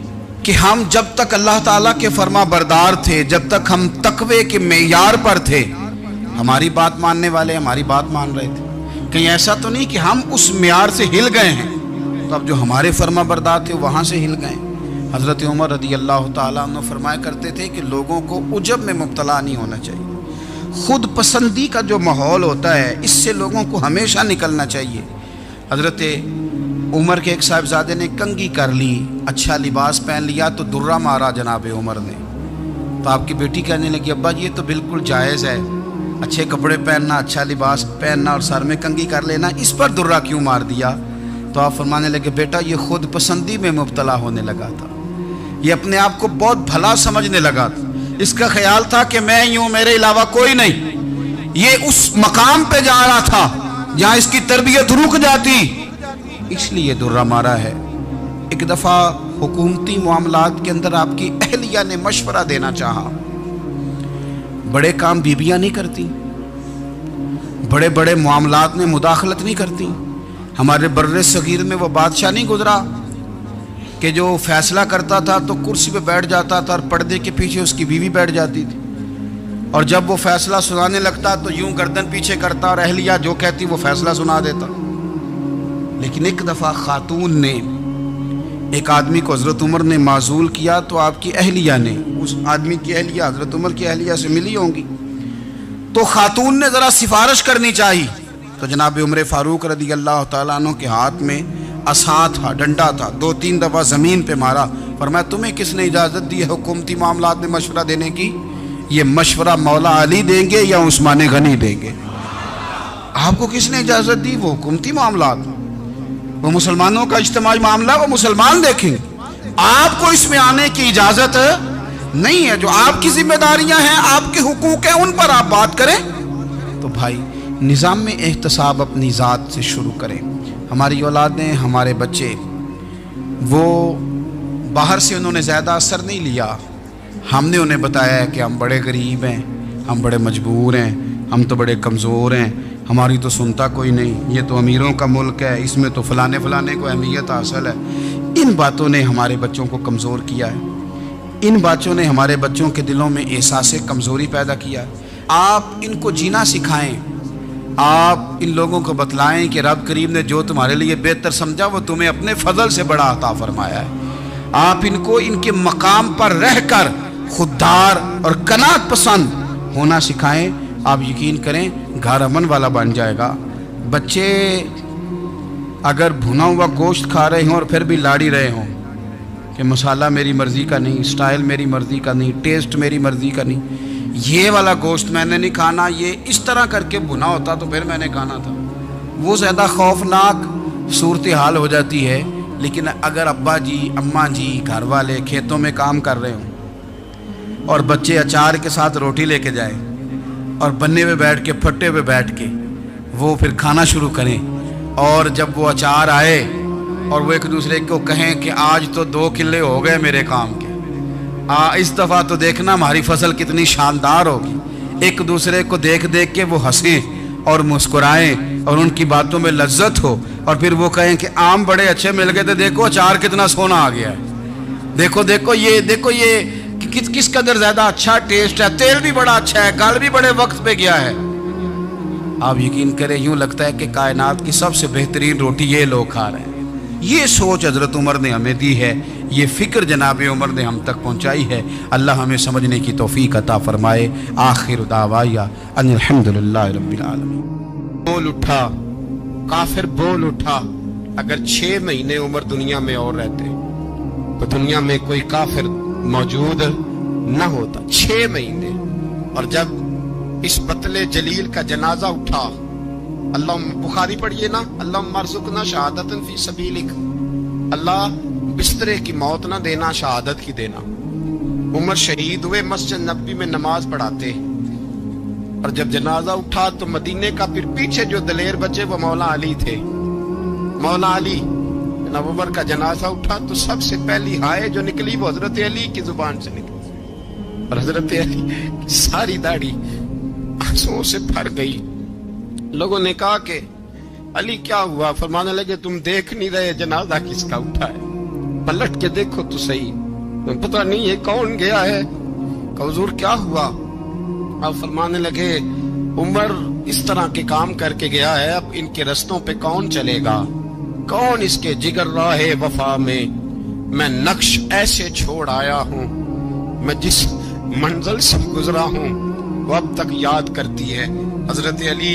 کہ ہم جب تک اللہ تعالیٰ کے فرما بردار تھے، جب تک ہم تقوی کے معیار پر تھے، ہماری بات ماننے والے ہماری بات مان رہے تھے. کہیں ایسا تو نہیں کہ ہم اس معیار سے ہل گئے ہیں تو اب جو ہمارے فرما بردار تھے وہاں سے ہل گئے. حضرت عمر رضی اللہ تعالیٰ عنہ فرمایا کرتے تھے کہ لوگوں کو عجب میں مبتلا نہیں ہونا چاہیے، خود پسندی کا جو ماحول ہوتا ہے اس سے لوگوں کو ہمیشہ نکلنا چاہیے۔ حضرت عمر کے ایک صاحبزادے نے کنگھی کر لی، اچھا لباس پہن لیا تو درہ مارا جناب عمر نے، تو آپ کی بیٹی کہنے لگی ابا جی یہ تو بالکل جائز ہے، اچھے کپڑے پہننا، اچھا لباس پہننا اور سر میں کنگھی کر لینا، اس پر درہ کیوں مار دیا؟ تو آپ فرمانے لگے بیٹا یہ خود پسندی میں مبتلا ہونے لگا تھا، یہ اپنے آپ کو بہت بھلا سمجھنے لگا تھا، اس کا خیال تھا کہ میں یوں میرے علاوہ کوئی نہیں، یہ اس مقام پہ جا رہا تھا جہاں اس کی تربیت رک جاتی، اس لیے درہ مارا ہے۔ ایک دفعہ حکومتی معاملات کے اندر آپ کی اہلیہ نے مشورہ دینا چاہا، بڑے کام بیویاں نہیں کرتی، بڑے بڑے معاملات میں مداخلت نہیں کرتی۔ ہمارے بر صغیر میں وہ بادشاہ نہیں گزرا کہ جو فیصلہ کرتا تھا تو کرسی پہ بیٹھ جاتا تھا اور پردے کے پیچھے اس کی بیوی بیٹھ جاتی تھی، اور جب وہ فیصلہ سنانے لگتا تو یوں گردن پیچھے کرتا اور اہلیہ جو کہتی وہ فیصلہ سنا دیتا۔ لیکن ایک دفعہ خاتون نے ایک آدمی کو حضرت عمر نے معزول کیا تو آپ کی اہلیہ نے، اس آدمی کی اہلیہ حضرت عمر کی اہلیہ سے ملی ہوں گی، تو خاتون نے ذرا سفارش کرنی چاہی، تو جناب عمر فاروق رضی اللہ تعالیٰ عنہ کے ہاتھ میں عصا تھا، ڈنڈا تھا، 2-3 دفعہ زمین پہ مارا، فرمایا تمہیں کس نے اجازت دی ہے حکومتی معاملات میں مشورہ دینے کی؟ یہ مشورہ مولا علی دیں گے یا عثمان غنی دیں گے؟ آپ کو کس نے اجازت دی؟ وہ حکومتی معاملات، وہ مسلمانوں کا اجتماعی معاملہ، وہ مسلمان دیکھیں گے، آپ کو اس میں آنے کی اجازت نہیں ہے۔ جو آپ کی ذمہ داریاں ہیں، آپ کے حقوق ہیں، ان پر آپ بات کریں۔ تو بھائی نظام میں احتساب اپنی ذات سے شروع کریں۔ ہماری اولادیں، ہمارے بچے، وہ باہر سے انہوں نے زیادہ اثر نہیں لیا، ہم نے انہیں بتایا ہے کہ ہم بڑے غریب ہیں، ہم بڑے مجبور ہیں، ہم تو بڑے کمزور ہیں، ہماری تو سنتا کوئی نہیں، یہ تو امیروں کا ملک ہے، اس میں تو فلانے کو اہمیت حاصل ہے۔ ان باتوں نے ہمارے بچوں کو کمزور کیا ہے، ان باتوں نے ہمارے بچوں کے دلوں میں احساس کمزوری پیدا کیا ہے۔ آپ ان کو جینا سکھائیں، آپ ان لوگوں کو بتلائیں کہ رب کریم نے جو تمہارے لیے بہتر سمجھا وہ تمہیں اپنے فضل سے بڑا عطا فرمایا ہے۔ آپ ان کو ان کے مقام پر رہ کر خوددار اور قناعت پسند ہونا سکھائیں، آپ یقین کریں گھر امن والا بن جائے گا۔ بچے اگر بھنا ہوا گوشت کھا رہے ہوں اور پھر بھی لاڑی رہے ہوں کہ مسالہ میری مرضی کا نہیں، سٹائل میری مرضی کا نہیں، ٹیسٹ میری مرضی کا نہیں، یہ والا گوشت میں نے نہیں کھانا، یہ اس طرح کر کے بھنا ہوتا تو پھر میں نے کھانا تھا، وہ زیادہ خوفناک صورتحال ہو جاتی ہے۔ لیکن اگر ابا جی، اماں جی، گھر والے کھیتوں میں کام کر رہے ہوں اور بچے اچار کے ساتھ روٹی لے کے جائیں اور بننے پہ بیٹھ کے، پھٹے پہ بیٹھ کے وہ پھر کھانا شروع کریں، اور جب وہ اچار آئے اور وہ ایک دوسرے کو کہیں کہ آج تو 2 کلے ہو گئے میرے کام کے، اس دفعہ تو دیکھنا ہماری فصل کتنی شاندار ہوگی، ایک دوسرے کو دیکھ دیکھ کے وہ ہنسیں اور مسکرائیں اور ان کی باتوں میں لذت ہو، اور پھر وہ کہیں کہ آم بڑے اچھے مل گئے تھے، دیکھو اچار کتنا سونا آ گیا ہے، دیکھو یہ کس قدر زیادہ اچھا ٹیسٹ ہے، تیل بھی بڑا اچھا ہے، گل بھی بڑے وقت پہ گیا ہے۔ آپ یقین کریں یوں لگتا ہے کہ کائنات کی سب سے بہترین روٹی یہ لوگ کھا رہے ہیں۔ یہ سوچ حضرت عمر نے ہمیں دی ہے، یہ فکر جناب عمر نے ہم تک پہنچائی ہے۔ اللہ ہمیں سمجھنے کی توفیق عطا فرمائے۔ آخر دعوایا ان الحمدللہ رب العالمین۔ بول اٹھا کافر، بول اٹھا، اگر 6 مہینے عمر دنیا میں اور رہتے تو دنیا میں کوئی کافر موجود نہ ہوتا۔ 6 مہینے، اور جب اس بطل جلیل کا جنازہ اٹھا، اللہ بخاری پڑھیے نا، اللہم ارزقنا شہادت فی سبیلک، اللہ بسترے کی موت نہ دینا، شہادت کی دینا۔ عمر شہید ہوئے، مسجد نبوی میں نماز پڑھاتے، اور جب جنازہ اٹھا تو مدینے کا پھر پیچھے جو دلیر بچے وہ مولا علی تھے۔ مولا علی جناب عمر کا جنازہ اٹھا تو سب سے پہلی ہائے جو نکلی وہ حضرت علی کی زبان سے نکلی، اور حضرت علی کی ساری داڑھی آنسوؤں سے بھر گئی۔ لوگوں نے کہا کہ علی کیا ہوا؟ فرمانے لگے تم دیکھ نہیں رہے جنازہ کس کا اٹھا ہے، پلٹ کے دیکھو تو صحیح، تمہیں پتہ نہیں یہ کون گیا ہے؟ کہ حضور کیا ہوا؟ اب فرمانے لگے عمر اس طرح کے کام کر کے گیا ہے، اب ان کے رستوں پہ کون چلے گا؟ کون اس کے جگر راہ وفا میں میں نقش ایسے چھوڑ آیا ہوں، میں جس منزل سے گزرا ہوں وہ اب تک یاد کرتی ہے۔ حضرت علی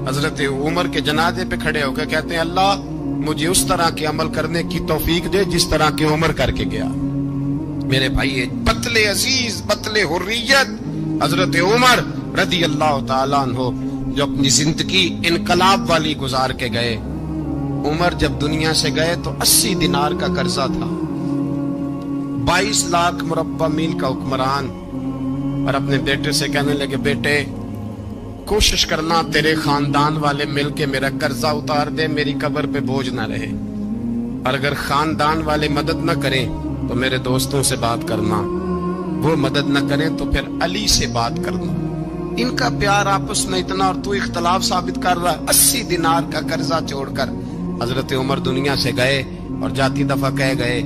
حضرت عمر کے جنازے پہ کھڑے ہو کے کہتے ہیں اللہ مجھے اس طرح کے عمل کرنے کی توفیق دے جس طرح کے عمر کر کے گیا۔ میرے بھائی بطل عزیز، بطل حریت حضرت عمر رضی اللہ تعالیٰ عنہ جو اپنی زندگی انقلاب والی گزار کے گئے۔ عمر جب دنیا سے گئے تو 80 دینار کا قرضہ تھا، 22 لاکھ مربع میل کا حکمران، اور اپنے بیٹے سے کہنے لگے بیٹے کوشش کرنا تیرے خاندان والے مل کے میرا قرضہ اتار دے، میری قبر پہ بوجھ نہ رہے، اور اگر خاندان والے مدد نہ کریں تو میرے دوستوں سے بات کرنا، وہ مدد نہ کریں تو پھر علی سے بات کرنا۔ ان کا پیار آپس میں اتنا، اور تو اختلاف ثابت کر رہا۔ 80 دینار کا قرضہ چھوڑ کر حضرت عمر دنیا سے گئے، اور جاتی دفعہ کہہ گئے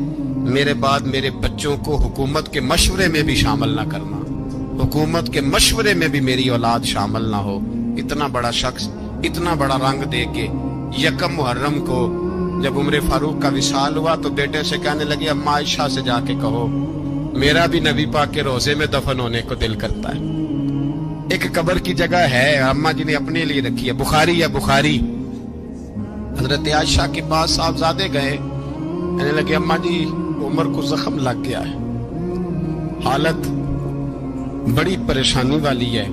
میرے بعد میرے بچوں کو حکومت کے مشورے میں بھی شامل نہ کرنا، حکومت کے مشورے میں بھی میری اولاد شامل نہ ہو۔ اتنا بڑا شخص اتنا بڑا رنگ دے کے یکم محرم کو جب عمر فاروق کا وصال ہوا تو بیٹے سے کہنے لگے اما عائشہ سے جا کے کہو میرا بھی نبی پاک کے روزے میں دفن ہونے کو دل کرتا ہے۔ ایک قبر کی جگہ ہے اما جی نے اپنے لیے رکھی ہے، بخاری ہے بخاری۔ حضرت عائشہ کے پاس صاحبزادے گئے، کہنے لگے اما جی عمر کو زخم لگ گیا ہے، حالت بڑی پریشانی والی ہے۔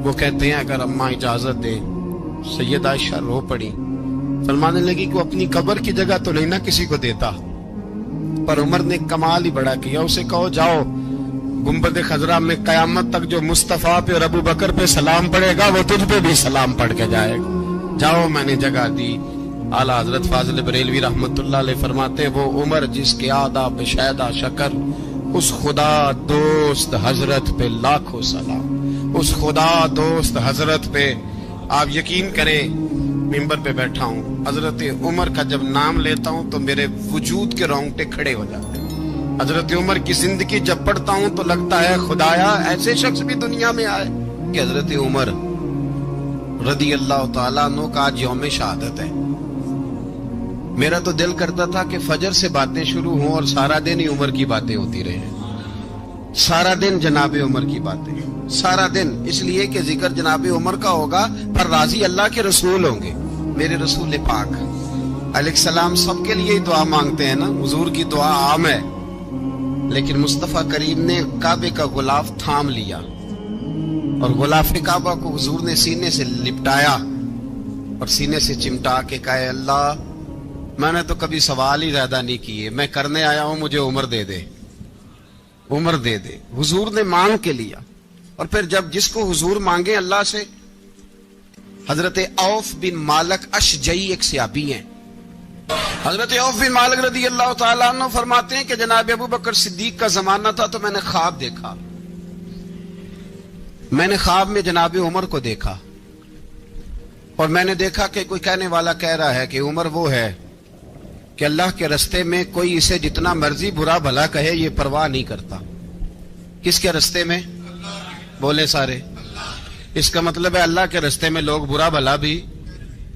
وہ کہتے ہیں اگر اماں اجازت دیں۔ سید عائشہ رو پڑی، فرمانے لگی کہ اپنی قبر کی جگہ تو نہیں نہ کسی کو دیتا، پر عمر نے کمال ہی بڑا کیا، اسے کہو جاؤ گنبد خضرا میں قیامت تک جو مصطفیٰ پہ اور ابو بکر پہ سلام پڑے گا وہ تجھ پہ بھی سلام پڑھ کے جائے گا، جاؤ میں نے جگہ دی۔ اعلیٰ حضرت فاضل بریلوی رحمت اللہ علیہ فرماتے ہیں وہ عمر جس کے آداب شیدہ شکر، اس خدا دوست حضرت پہ لاکھوں سلام، اس خدا دوست حضرت پہ۔ آپ یقین کریں ممبر پہ بیٹھا ہوں، حضرت عمر کا جب نام لیتا ہوں تو میرے وجود کے رونگٹے کھڑے ہو جاتے ہیں۔ حضرت عمر کی زندگی جب پڑھتا ہوں تو لگتا ہے خدایا ایسے شخص بھی دنیا میں آئے کہ حضرت عمر رضی اللہ تعالیٰ عنہ کا آج یوم شہادت ہے۔ میرا تو دل کرتا تھا کہ فجر سے باتیں شروع ہوں اور سارا دن ہی عمر کی باتیں ہوتی رہے، سارا دن جناب عمر کی باتیں، سارا دن، اس لیے کہ ذکر جناب عمر کا ہوگا پر راضی اللہ کے رسول ہوں گے۔ میرے رسول پاک علیہ السلام سب کے لیے دعا مانگتے ہیں نا، حضور کی دعا عام ہے، لیکن مصطفیٰ کریم نے کعبے کا غلاف تھام لیا اور غلاف کعبہ کو حضور نے سینے سے لپٹایا اور سینے سے چمٹا کے کہا اللہ میں نے تو کبھی سوال ہی زیادہ نہیں کیے، میں کرنے آیا ہوں، مجھے عمر دے دے، عمر دے دے۔ حضور نے مانگ کے لیا، اور پھر جب جس کو حضور مانگے اللہ سے، حضرت عوف بن مالک اشجعی ایک صحابی ہیں، حضرت عوف بن مالک رضی اللہ تعالیٰ عنہ فرماتے ہیں کہ جناب ابو بکر صدیق کا زمانہ تھا تو میں نے خواب دیکھا، میں نے خواب میں جناب عمر کو دیکھا، اور میں نے دیکھا کہ کوئی کہنے والا کہہ رہا ہے کہ عمر وہ ہے کہ اللہ کے رستے میں کوئی اسے جتنا مرضی برا بھلا کہے یہ پرواہ نہیں کرتا۔ کس کے رستے میں؟ بولے سارے۔ اس کا مطلب ہے اللہ کے رستے میں لوگ برا بھلا بھی،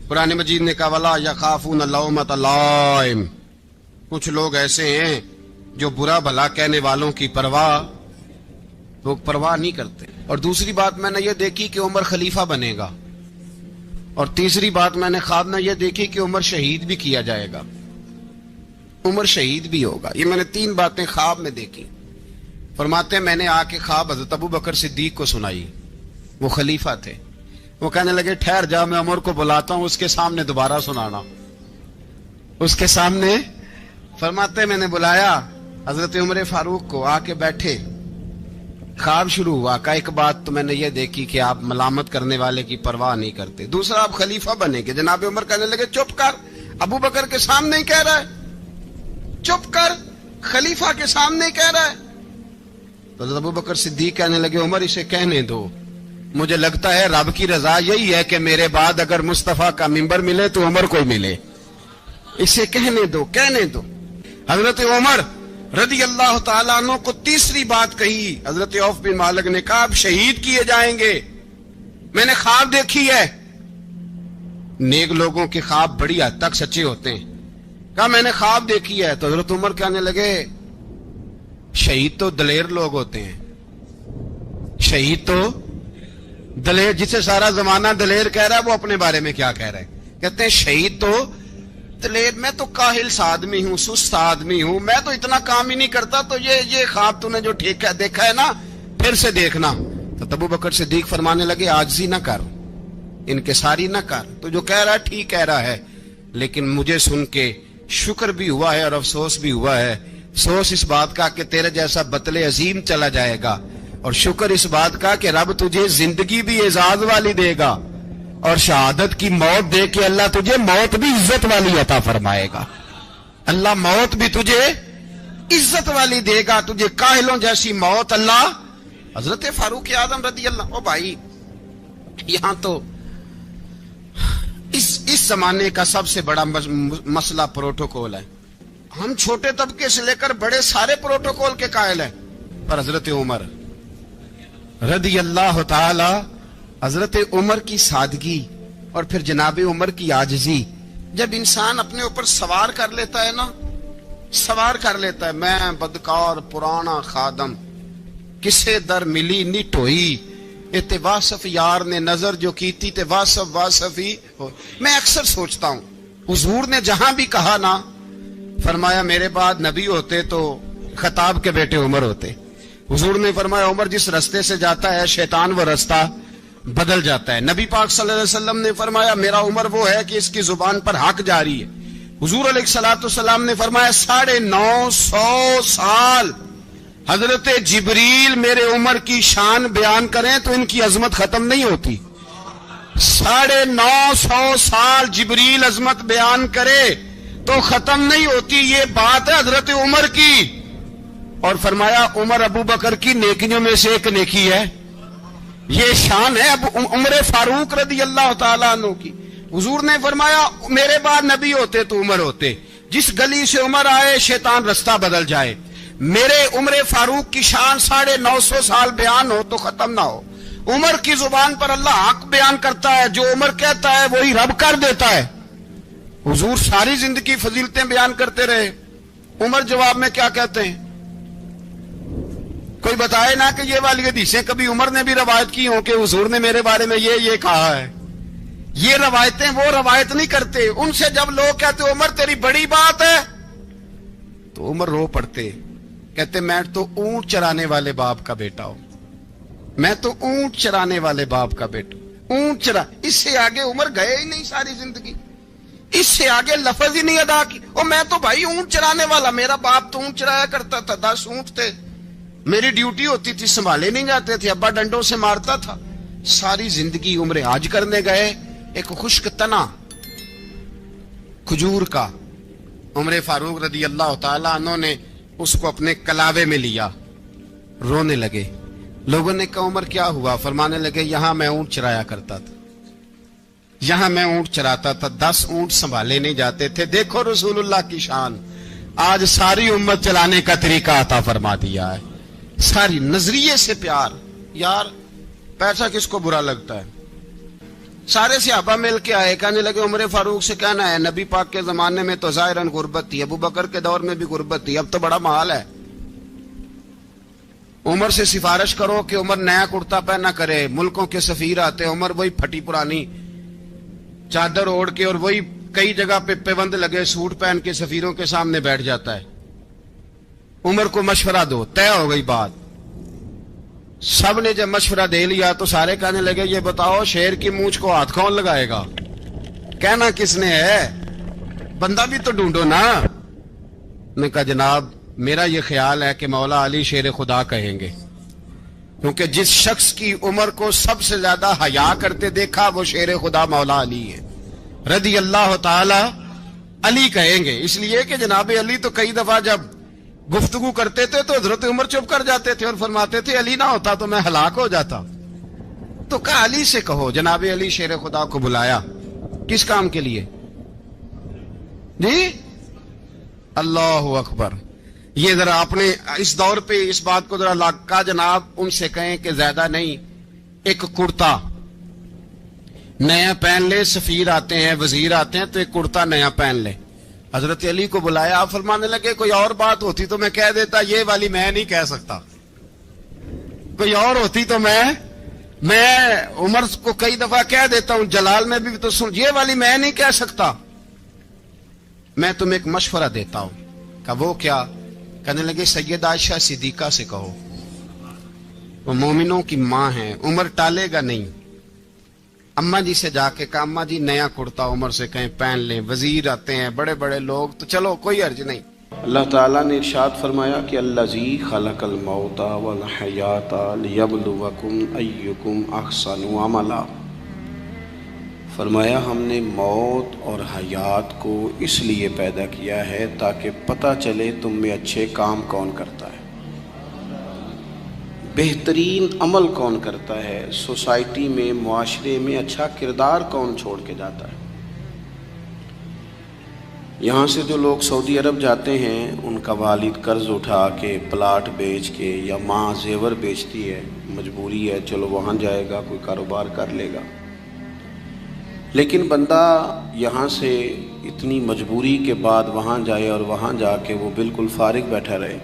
قرآن مجید نے کہا وَلَا يَخَافُونَ لَوْمَةَ لَائِمٍ، کچھ لوگ ایسے ہیں جو برا بھلا کہنے والوں کی لوگ پرواہ نہیں کرتے۔ اور دوسری بات میں نے یہ دیکھی کہ عمر خلیفہ بنے گا، اور تیسری بات میں نے خواب میں یہ دیکھی کہ عمر شہید بھی کیا جائے گا، عمر شہید بھی ہوگا۔ یہ میں نے 3 باتیں خواب میں دیکھی۔ فرماتے ہیں میں نے آ کے خواب حضرت ابو بکر صدیق کو سنائی، وہ خلیفہ تھے، وہ کہنے لگے ٹھہر جا میں عمر کو بلاتا ہوں اس کے سامنے دوبارہ سنانا، اس کے سامنے۔ فرماتے ہیں میں نے بلایا حضرت عمر فاروق کو، آ کے بیٹھے، خواب شروع ہوا۔ کا ایک بات تو میں نے یہ دیکھی کہ آپ ملامت کرنے والے کی پرواہ نہیں کرتے، دوسرا آپ خلیفہ بنے گے۔ جناب عمر کہنے لگے چپ کر، ابو بکر کے سامنے ہی کہہ رہا ہے، چپ کر، خلیفہ کے سامنے کہہ رہا ہے۔ تو حضرت ابو بکر صدیق کہنے لگے عمر اسے کہنے دو، مجھے لگتا ہے رب کی رضا یہی ہے کہ میرے بعد اگر مصطفیٰ کا منبر ملے تو عمر کو ہی ملے، اسے کہنے دو، کہنے دو۔ حضرت عمر رضی اللہ تعالیٰ عنہ کو تیسری بات کہی، حضرت عوف بن مالک نے کہا آپ شہید کیے جائیں گے، میں نے خواب دیکھی ہے۔ نیک لوگوں کے خواب بڑی حد تک سچے ہوتے ہیں، کہا میں نے خواب دیکھی ہے. تو حضرت عمر کہنے لگے شہید تو دلیر لوگ ہوتے ہیں, شہید تو دلیر, جسے سارا زمانہ دلیر کہہ رہا ہے وہ اپنے بارے میں کیا کہہ رہے ہیں. کہتے ہیں شہید تو دلیر, میں تو کاہل سا آدمی ہوں, سست آدمی ہوں, میں تو اتنا کام ہی نہیں کرتا, تو یہ خواب تو نے جو ٹھیک دیکھا ہے نا پھر سے دیکھنا. تو ابو بکر صدیق فرمانے لگے عاجزی نہ کر, انکساری نہ کر, تو جو کہہ رہا ہے ٹھیک کہہ رہا ہے, لیکن مجھے سن کے شکر بھی ہوا ہے اور افسوس بھی ہوا ہے. افسوس اس بات کا کہ تیرے جیسا بطل عظیم چلا جائے گا, اور شکر اس بات کا کہ رب تجھے زندگی بھی اعزاز والی دے گا, اور شہادت کی موت دے کے اللہ تجھے موت بھی عزت والی عطا فرمائے گا. اللہ موت بھی تجھے عزت والی دے گا, تجھے کاہلوں جیسی موت اللہ. حضرت فاروق اعظم رضی اللہ, او بھائی یہاں تو اس زمانے کا سب سے بڑا مسئلہ پروٹوکول ہے. ہم چھوٹے طبقے سے لے کر بڑے سارے پروٹوکول کے قائل ہیں, پر حضرت عمر رضی اللہ تعالی, حضرت عمر کی سادگی اور پھر جناب عمر کی عاجزی, جب انسان اپنے اوپر سوار کر لیتا ہے نا, سوار کر لیتا ہے, میں بدکار پرانا خادم, کسے در ملی نی ٹوئی, تے واصف یار نے نظر جو کیتی تے واصف ہی ہو. میں اکثر سوچتا ہوں حضور نے جہاں بھی کہا نا, فرمایا میرے بعد نبی ہوتے تو خطاب کے بیٹے عمر ہوتے. حضور نے فرمایا عمر جس رستے سے جاتا ہے شیطان وہ رستہ بدل جاتا ہے. نبی پاک صلی اللہ علیہ وسلم نے فرمایا میرا عمر وہ ہے کہ اس کی زبان پر حق جاری ہے. حضور علیہ الصلوۃ والسلام نے فرمایا 950 سال حضرت جبریل میرے عمر کی شان بیان کریں تو ان کی عظمت ختم نہیں ہوتی. 950 سال جبریل عظمت بیان کرے تو ختم نہیں ہوتی. یہ بات ہے حضرت عمر کی, اور فرمایا عمر ابو بکر کی نیکیوں میں سے ایک نیکی ہے. یہ شان ہے اب عمر فاروق رضی اللہ تعالیٰ عنہ کی. حضور نے فرمایا میرے بعد نبی ہوتے تو عمر ہوتے, جس گلی سے عمر آئے شیطان رستہ بدل جائے. میرے عمر فاروق کی شان 950 سال بیان ہو تو ختم نہ ہو. عمر کی زبان پر اللہ حق بیان کرتا ہے, جو عمر کہتا ہے وہی رب کر دیتا ہے. حضور ساری زندگی فضیلتیں بیان کرتے رہے, عمر جواب میں کیا کہتے ہیں؟ کوئی بتائے نا کہ یہ والی حدیثیں کبھی عمر نے بھی روایت کی ہوں کہ حضور نے میرے بارے میں یہ کہا ہے. یہ روایتیں وہ روایت نہیں کرتے. ان سے جب لوگ کہتے عمر تیری بڑی بات ہے تو عمر رو پڑتے, کہتے میں تو اونٹ چرانے والے باپ کا بیٹا ہوں, میں تو اونٹ چرانے والے باپ کا بیٹا. اونٹ چرا, اس سے آگے عمر گئے ہی نہیں ساری زندگی, اس سے آگے لفظ ہی نہیں ادا کی. اور میں تو بھائی اونٹ چرانے والا, میرا باپ تو اونٹ چرایا کرتا تھا, 10 اونٹ تھے, میری ڈیوٹی ہوتی تھی, سنبھالے نہیں جاتے تھے, ابا ڈنڈوں سے مارتا تھا. ساری زندگی عمر حج کرنے گئے, ایک خشک تنا کھجور کا عمر فاروق رضی اللہ تعالیٰ عنہ نے اس کو اپنے کلاوے میں لیا, رونے لگے. لوگوں نے کہا عمر کیا ہوا؟ فرمانے لگے یہاں میں اونٹ چرایا کرتا تھا, یہاں میں اونٹ چراتا تھا, 10 اونٹ سنبھالے نہیں جاتے تھے. دیکھو رسول اللہ کی شان, آج ساری امت چلانے کا طریقہ عطا فرما دیا ہے. ساری نظریے سے پیار. یار پیسہ کس کو برا لگتا ہے؟ سارے صحابہ مل کے آئے, کہنے لگے عمر فاروق سے کہنا ہے نبی پاک کے زمانے میں تو ظاہراً غربت تھی, ابو بکر کے دور میں بھی غربت تھی, اب تو بڑا محال ہے. عمر سے سفارش کرو کہ عمر نیا کرتا پہنا کرے. ملکوں کے سفیر آتے, عمر وہی پھٹی پرانی چادر اوڑھ کے اور وہی کئی جگہ پہ پیوند لگے سوٹ پہن کے سفیروں کے سامنے بیٹھ جاتا ہے. عمر کو مشورہ دو, طے ہو گئی بات. سب نے جب مشورہ دے لیا تو سارے کہنے لگے یہ بتاؤ شیر کی مونچھ کو ہاتھ کون لگائے گا؟ کہنا کس نے ہے؟ بندہ بھی تو ڈھونڈو نا. نے کہا جناب میرا یہ خیال ہے کہ مولا علی شیر خدا کہیں گے, کیونکہ جس شخص کی عمر کو سب سے زیادہ حیا کرتے دیکھا وہ شیر خدا مولا علی ہے رضی اللہ تعالی. علی کہیں گے اس لیے کہ جناب علی تو کئی دفعہ جب گفتگو کرتے تھے تو حضرت عمر چپ کر جاتے تھے اور فرماتے تھے علی نہ ہوتا تو میں ہلاک ہو جاتا. تو کہا علی سے کہو. جناب علی شیر خدا کو بلایا, کس کام کے لیے جی؟ اللہ اکبر. یہ ذرا اپنے اس دور پہ اس بات کو ذرا لاکا جناب ان سے کہیں کہ زیادہ نہیں, ایک کرتا نیا پہن لے. سفیر آتے ہیں, وزیر آتے ہیں تو ایک کرتا نیا پہن لے. حضرت علی کو بلایا، آپ فرمانے لگے کوئی اور بات ہوتی تو میں کہہ دیتا، یہ والی میں نہیں کہہ سکتا، کوئی اور ہوتی تو میں عمر کو کئی دفعہ کہہ دیتا ہوں، جلال میں بھی تو سن، یہ والی میں نہیں کہہ سکتا، میں تمہیں ایک مشورہ دیتا ہوں۔ کہا وہ کیا؟ کہنے لگے سیدہ عائشہ صدیقہ سے کہو، وہ مومنوں کی ماں ہیں، عمر ٹالے گا نہیں۔ اماں جی سے جا کے کہا اماں جی نیا کرتا عمر سے کہیں پہن لیں، وزیر آتے ہیں، بڑے بڑے لوگ، تو چلو کوئی حرج نہیں۔ اللہ تعالیٰ نے ارشاد فرمایا کہ الذی خلق الموت والحیات لیبلوکم ایکم احسن عملا، فرمایا ہم نے موت اور حیات کو اس لیے پیدا کیا ہے تاکہ پتہ چلے تم میں اچھے کام کون کرتا ہے، بہترین عمل کون کرتا ہے، سوسائٹی میں، معاشرے میں اچھا کردار کون چھوڑ کے جاتا ہے۔ یہاں سے جو لوگ سعودی عرب جاتے ہیں ان کا والد قرض اٹھا کے پلاٹ بیچ کے، یا ماں زیور بیچتی ہے، مجبوری ہے، چلو وہاں جائے گا، کوئی کاروبار کر لے گا، لیکن بندہ یہاں سے اتنی مجبوری کے بعد وہاں جائے اور وہاں جا کے وہ بالکل فارغ بیٹھا رہے،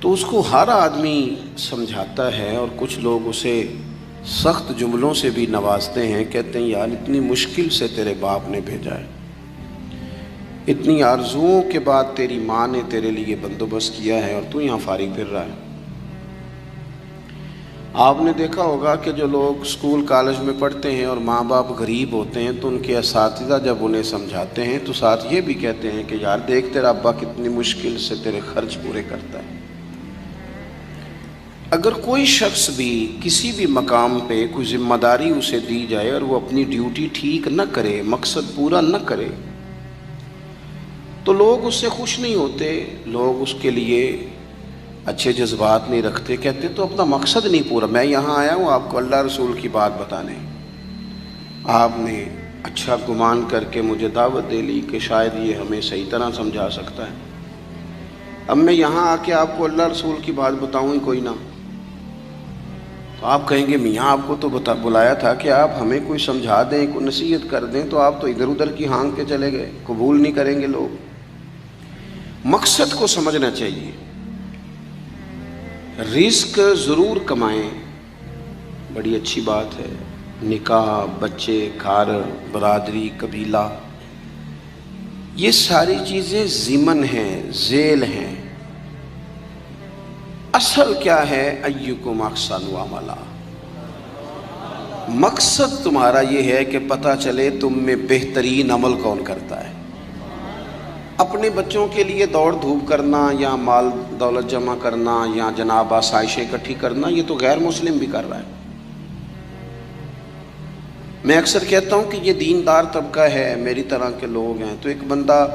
تو اس کو ہر آدمی سمجھاتا ہے، اور کچھ لوگ اسے سخت جملوں سے بھی نوازتے ہیں، کہتے ہیں یار اتنی مشکل سے تیرے باپ نے بھیجا ہے، اتنی آرزوؤں کے بعد تیری ماں نے تیرے لیے بندوبست کیا ہے اور تو یہاں فارغ پھر رہا ہے۔ آپ نے دیکھا ہوگا کہ جو لوگ اسکول کالج میں پڑھتے ہیں اور ماں باپ غریب ہوتے ہیں تو ان کے اساتذہ جب انہیں سمجھاتے ہیں تو ساتھ یہ بھی کہتے ہیں کہ یار دیکھ تیرا ابا کتنی مشکل سے تیرے خرچ پورے کرتا ہے۔ اگر کوئی شخص بھی کسی بھی مقام پہ کوئی ذمہ داری اسے دی جائے اور وہ اپنی ڈیوٹی ٹھیک نہ کرے، مقصد پورا نہ کرے، تو لوگ اس سے خوش نہیں ہوتے، لوگ اس کے لیے اچھے جذبات نہیں رکھتے، کہتے تو اپنا مقصد نہیں پورا، میں یہاں آیا ہوں آپ کو اللہ رسول کی بات بتانے، آپ نے اچھا گمان کر کے مجھے دعوت دے لی کہ شاید یہ ہمیں صحیح طرح سمجھا سکتا ہے، اب میں یہاں آ کے آپ کو اللہ رسول کی بات بتاؤں ہی کوئی نہ، تو آپ کہیں گے میاں آپ کو تو بلایا تھا کہ آپ ہمیں کوئی سمجھا دیں، کوئی نصیحت کر دیں، تو آپ تو ادھر ادھر کی ہانک کے چلے گئے، قبول نہیں کریں گے لوگ۔ مقصد کو سمجھنا چاہیے، رزق ضرور کمائیں، بڑی اچھی بات ہے، نکاح، بچے، گھر، برادری، قبیلہ، یہ ساری چیزیں ضمن ہیں، ذیل ہیں، اصل کیا ہے؟ ایکم احسن عملا، مقصد تمہارا یہ ہے کہ پتہ چلے تم میں بہترین عمل کون کرتا ہے۔ اپنے بچوں کے لیے دوڑ دھوپ کرنا یا مال دولت جمع کرنا یا جناب آسائشیں اکٹھی کرنا، یہ تو غیر مسلم بھی کر رہا ہے۔ میں اکثر کہتا ہوں کہ یہ دیندار طبقہ ہے، میری طرح کے لوگ ہیں، تو ایک بندہ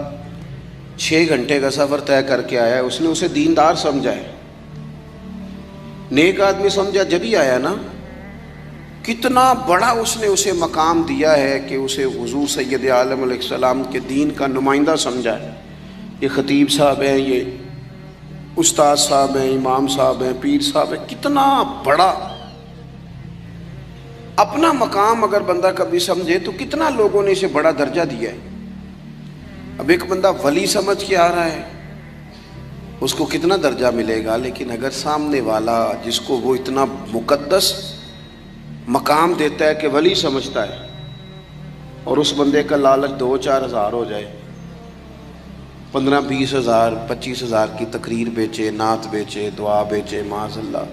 6 گھنٹے کا سفر طے کر کے آیا ہے، اس نے اسے دیندار سمجھا ہے، نیک آدمی سمجھا جبھی آیا نا، کتنا بڑا اس نے اسے مقام دیا ہے کہ اسے حضور سید عالم علیہ السلام کے دین کا نمائندہ سمجھا ہے۔ یہ خطیب صاحب ہیں، یہ استاد صاحب ہیں، امام صاحب ہیں، پیر صاحب ہیں، کتنا بڑا اپنا مقام اگر بندہ کبھی سمجھے تو کتنا لوگوں نے اسے بڑا درجہ دیا ہے۔ اب ایک بندہ ولی سمجھ کے آ رہا ہے، اس کو کتنا درجہ ملے گا، لیکن اگر سامنے والا جس کو وہ اتنا مقدس مقام دیتا ہے کہ ولی سمجھتا ہے، اور اس بندے کا لالچ 2-4 ہزار ہو جائے، 15-20 ہزار 25 ہزار کی تقریر بیچے، نعت بیچے، دعا بیچے، معاذ اللہ،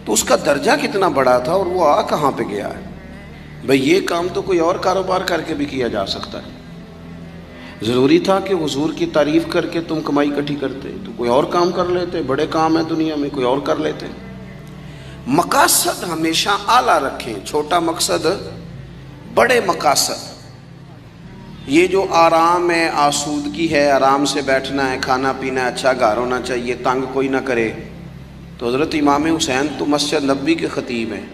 تو اس کا درجہ کتنا بڑا تھا اور وہ آ کہاں پہ گیا ہے۔ بھئی یہ کام تو کوئی اور کاروبار کر کے بھی کیا جا سکتا ہے، ضروری تھا کہ حضور کی تعریف کر کے تم کمائی اکٹھی کرتے تو کوئی اور کام کر لیتے، بڑے کام ہیں دنیا میں، کوئی اور کر لیتے۔ مقاصد ہمیشہ اعلیٰ رکھیں، چھوٹا مقصد، بڑے مقاصد۔ یہ جو آرام ہے، آسودگی ہے، آرام سے بیٹھنا ہے، کھانا پینا ہے، اچھا گھر ہونا چاہیے، تنگ کوئی نہ کرے، تو حضرت امام حسین تو مسجد نبوی کے خطیب ہیں،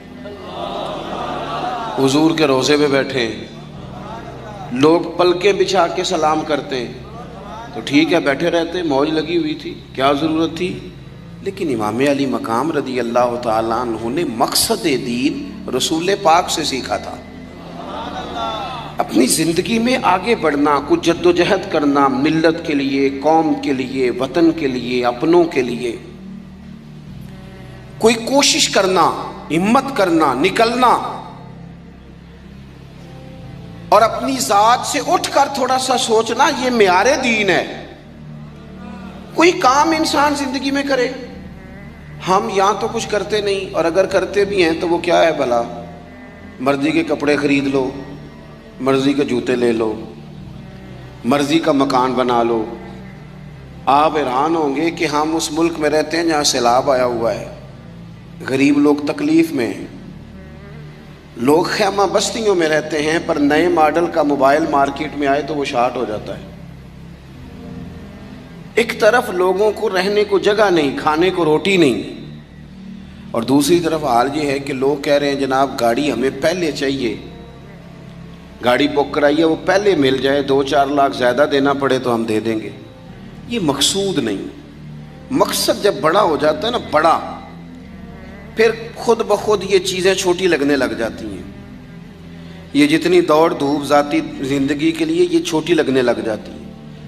حضور کے روضے پہ بیٹھے ہیں، لوگ پلکیں بچھا کے سلام کرتے ہیں، تو ٹھیک ہے بیٹھے رہتے، موج لگی ہوئی تھی، کیا ضرورت تھی؟ لیکن امام علی مقام رضی اللہ تعالیٰ عنہ نے مقصد دین رسول پاک سے سیکھا تھا۔ اپنی زندگی میں آگے بڑھنا، کچھ جد و جہد کرنا، ملت کے لیے، قوم کے لیے، وطن کے لیے، اپنوں کے لیے کوئی کوشش کرنا، ہمت کرنا، نکلنا، اور اپنی ذات سے اٹھ کر تھوڑا سا سوچنا، یہ معیار دین ہے۔ کوئی کام انسان زندگی میں کرے۔ ہم یہاں تو کچھ کرتے نہیں، اور اگر کرتے بھی ہیں تو وہ کیا ہے بھلا؟ مرضی کے کپڑے خرید لو، مرضی کے جوتے لے لو، مرضی کا مکان بنا لو۔ آپ حیران ہوں گے کہ ہم اس ملک میں رہتے ہیں جہاں سیلاب آیا ہوا ہے، غریب لوگ تکلیف میں ہیں، لوگ خیمہ بستیوں میں رہتے ہیں، پر نئے ماڈل کا موبائل مارکیٹ میں آئے تو وہ شارٹ ہو جاتا ہے۔ ایک طرف لوگوں کو رہنے کو جگہ نہیں، کھانے کو روٹی نہیں، اور دوسری طرف حال یہ ہے کہ لوگ کہہ رہے ہیں جناب گاڑی ہمیں پہلے چاہیے، گاڑی بک کرائیے، وہ پہلے مل جائے، 2-4 لاکھ زیادہ دینا پڑے تو ہم دے دیں گے۔ یہ مقصود نہیں۔ مقصد جب بڑا ہو جاتا ہے نا، بڑا، پھر خود بخود یہ چیزیں چھوٹی لگنے لگ جاتی ہیں۔ یہ جتنی دوڑ دھوپ ذاتی زندگی کے لیے یہ چھوٹی لگنے لگ جاتی ہے۔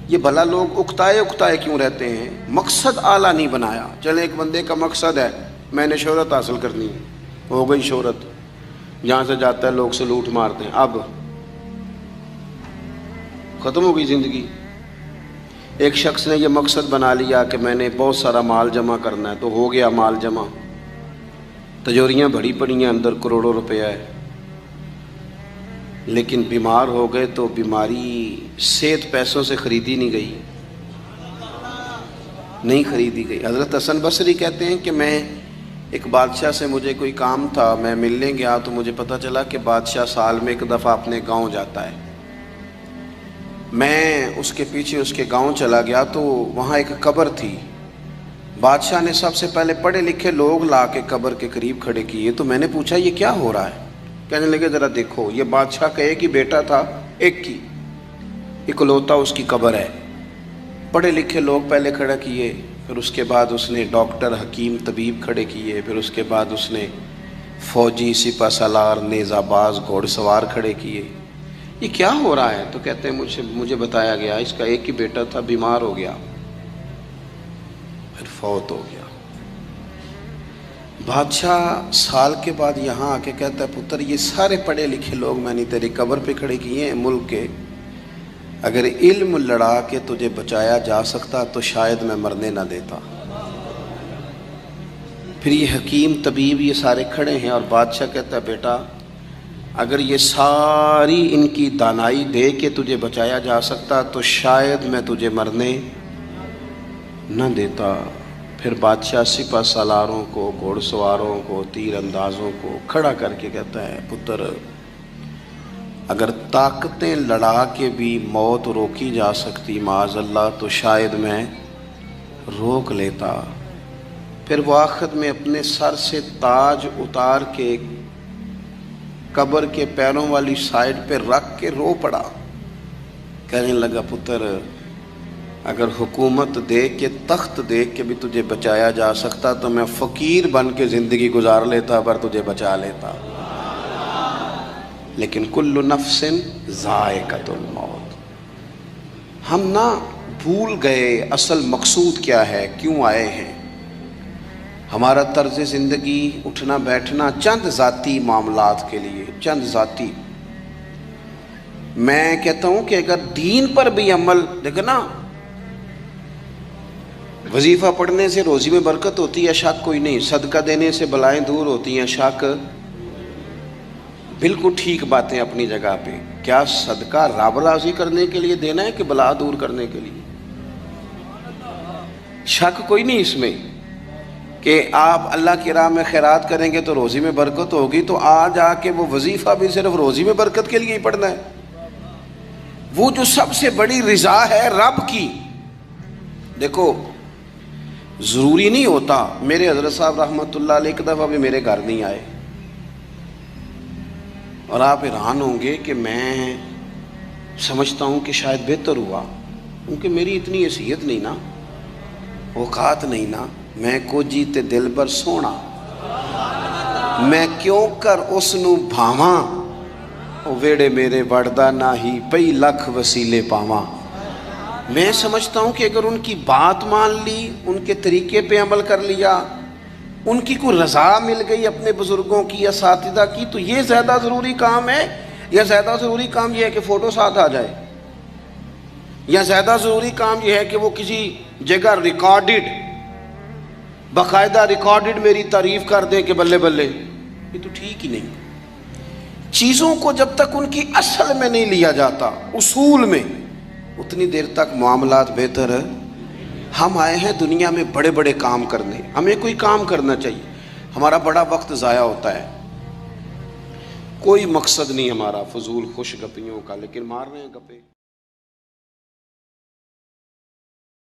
یہ بھلا لوگ اکتائے کیوں رہتے ہیں؟ مقصد اعلیٰ نہیں بنایا۔ چلے ایک بندے کا مقصد ہے میں نے شہرت حاصل کرنی ہے، ہو گئی شہرت، جہاں سے جاتا ہے لوگ سلوٹ مارتے ہیں، اب ختم ہو گئی زندگی۔ ایک شخص نے یہ مقصد بنا لیا کہ میں نے بہت سارا مال جمع کرنا ہے، تو ہو گیا مال جمع، تجوریاں بڑی پڑی ہیں، اندر کروڑوں روپیہ ہے، لیکن بیمار ہو گئے تو بیماری صحت پیسوں سے خریدی نہیں خریدی گئی۔ حضرت حسن بصری کہتے ہیں کہ میں ایک بادشاہ سے مجھے کوئی کام تھا، میں ملنے گیا تو مجھے پتہ چلا کہ بادشاہ سال میں ایک دفعہ اپنے گاؤں جاتا ہے۔ میں اس کے پیچھے اس کے گاؤں چلا گیا تو وہاں ایک قبر تھی۔ بادشاہ نے سب سے پہلے پڑھے لکھے لوگ لا کے قبر کے قریب کھڑے کیے، تو میں نے پوچھا یہ کیا ہو رہا ہے؟ کہنے لگے ذرا دیکھو، یہ بادشاہ کا ایک ہی بیٹا تھا، ایک کی اکلوتا اس کی قبر ہے۔ پڑھے لکھے لوگ پہلے کھڑا کیے، پھر اس کے بعد اس نے ڈاکٹر، حکیم، طبیب کھڑے کیے، پھر اس کے بعد اس نے فوجی، سپہ سالار، نیزہ باز، گھوڑ سوار کھڑے کیے۔ یہ کیا ہو رہا ہے؟ تو کہتے ہیں مجھے بتایا گیا اس کا ایک ہی بیٹا تھا، بیمار ہو گیا، پھر فوت ہو گیا۔ بادشاہ سال کے بعد یہاں آ کے کہتا ہے پتر یہ سارے پڑھے لکھے لوگ میں نے تیری قبر پہ کھڑے کیے ہیں ملک کے، اگر علم لڑا کے تجھے بچایا جا سکتا تو شاید میں مرنے نہ دیتا۔ پھر یہ حکیم، طبیب، یہ سارے کھڑے ہیں، اور بادشاہ کہتا ہے بیٹا اگر یہ ساری ان کی دانائی دے کے تجھے بچایا جا سکتا تو شاید میں تجھے مرنے نہ دیتا۔ پھر بادشاہ سپہ سالاروں کو، گھوڑ سواروں کو، تیر اندازوں کو کھڑا کر کے کہتا ہے پتر اگر طاقتیں لڑا کے بھی موت روکی جا سکتی معاذ اللہ تو شاید میں روک لیتا۔ پھر وہ آخر میں اپنے سر سے تاج اتار کے قبر کے پیروں والی سائڈ پہ رکھ کے رو پڑا، کہنے لگا پتر اگر حکومت دے کے، تخت دے کے بھی تجھے بچایا جا سکتا تو میں فقیر بن کے زندگی گزار لیتا پر تجھے بچا لیتا، لیکن کل نفس ذائقۃ الموت۔ ہم نہ بھول گئے اصل مقصود کیا ہے، کیوں آئے ہیں۔ ہمارا طرز زندگی، اٹھنا بیٹھنا چند ذاتی معاملات کے لیے، چند ذاتی۔ میں کہتا ہوں کہ اگر دین پر بھی عمل، دیکھو نا، وظیفہ پڑھنے سے روزی میں برکت ہوتی ہے، شک کوئی نہیں، صدقہ دینے سے بلائیں دور ہوتی ہیں، شک، بالکل ٹھیک باتیں اپنی جگہ پہ۔ کیا صدقہ رب راضی کرنے کے لیے دینا ہے کہ بلا دور کرنے کے لیے؟ شک کوئی نہیں اس میں کہ آپ اللہ کی راہ میں خیرات کریں گے تو روزی میں برکت ہوگی، تو آج آ کے وہ وظیفہ بھی صرف روزی میں برکت کے لیے ہی پڑھنا ہے۔ وہ جو سب سے بڑی رضا ہے رب کی، دیکھو ضروری نہیں ہوتا۔ میرے حضرت صاحب رحمۃ اللہ علیہ ایک دفعہ بھی میرے گھر نہیں آئے، اور آپ حیران ہوں گے کہ میں سمجھتا ہوں کہ شاید بہتر ہوا، کیونکہ میری اتنی حیثیت نہیں نا، اوقات نہیں نا، میں کو جیتے دل بر سونا، میں کیوں کر اس نو بھاواں ویڑے میرے وڑدا نہ ہی پئی لکھ وسیلے پاواں. میں سمجھتا ہوں کہ اگر ان کی بات مان لی، ان کے طریقے پہ عمل کر لیا، ان کی کوئی رضا مل گئی اپنے بزرگوں کی، اساتذہ کی، تو یہ زیادہ ضروری کام ہے، یا زیادہ ضروری کام یہ ہے کہ فوٹو ساتھ آ جائے، یا زیادہ ضروری کام یہ ہے کہ وہ کسی جگہ ریکارڈڈ، باقاعدہ ریکارڈڈ میری تعریف کر دیں کہ بلے بلے. یہ تو ٹھیک ہی نہیں. چیزوں کو جب تک ان کی اصل میں نہیں لیا جاتا، اصول میں، اتنی دیر تک معاملات بہتر ہے. ہم آئے ہیں دنیا میں بڑے بڑے کام کرنے، ہمیں کوئی کام کرنا چاہیے. ہمارا بڑا وقت ضائع ہوتا ہے، کوئی مقصد نہیں ہمارا فضول خوش گپیوں کا، لیکن مار رہے ہیں گپے.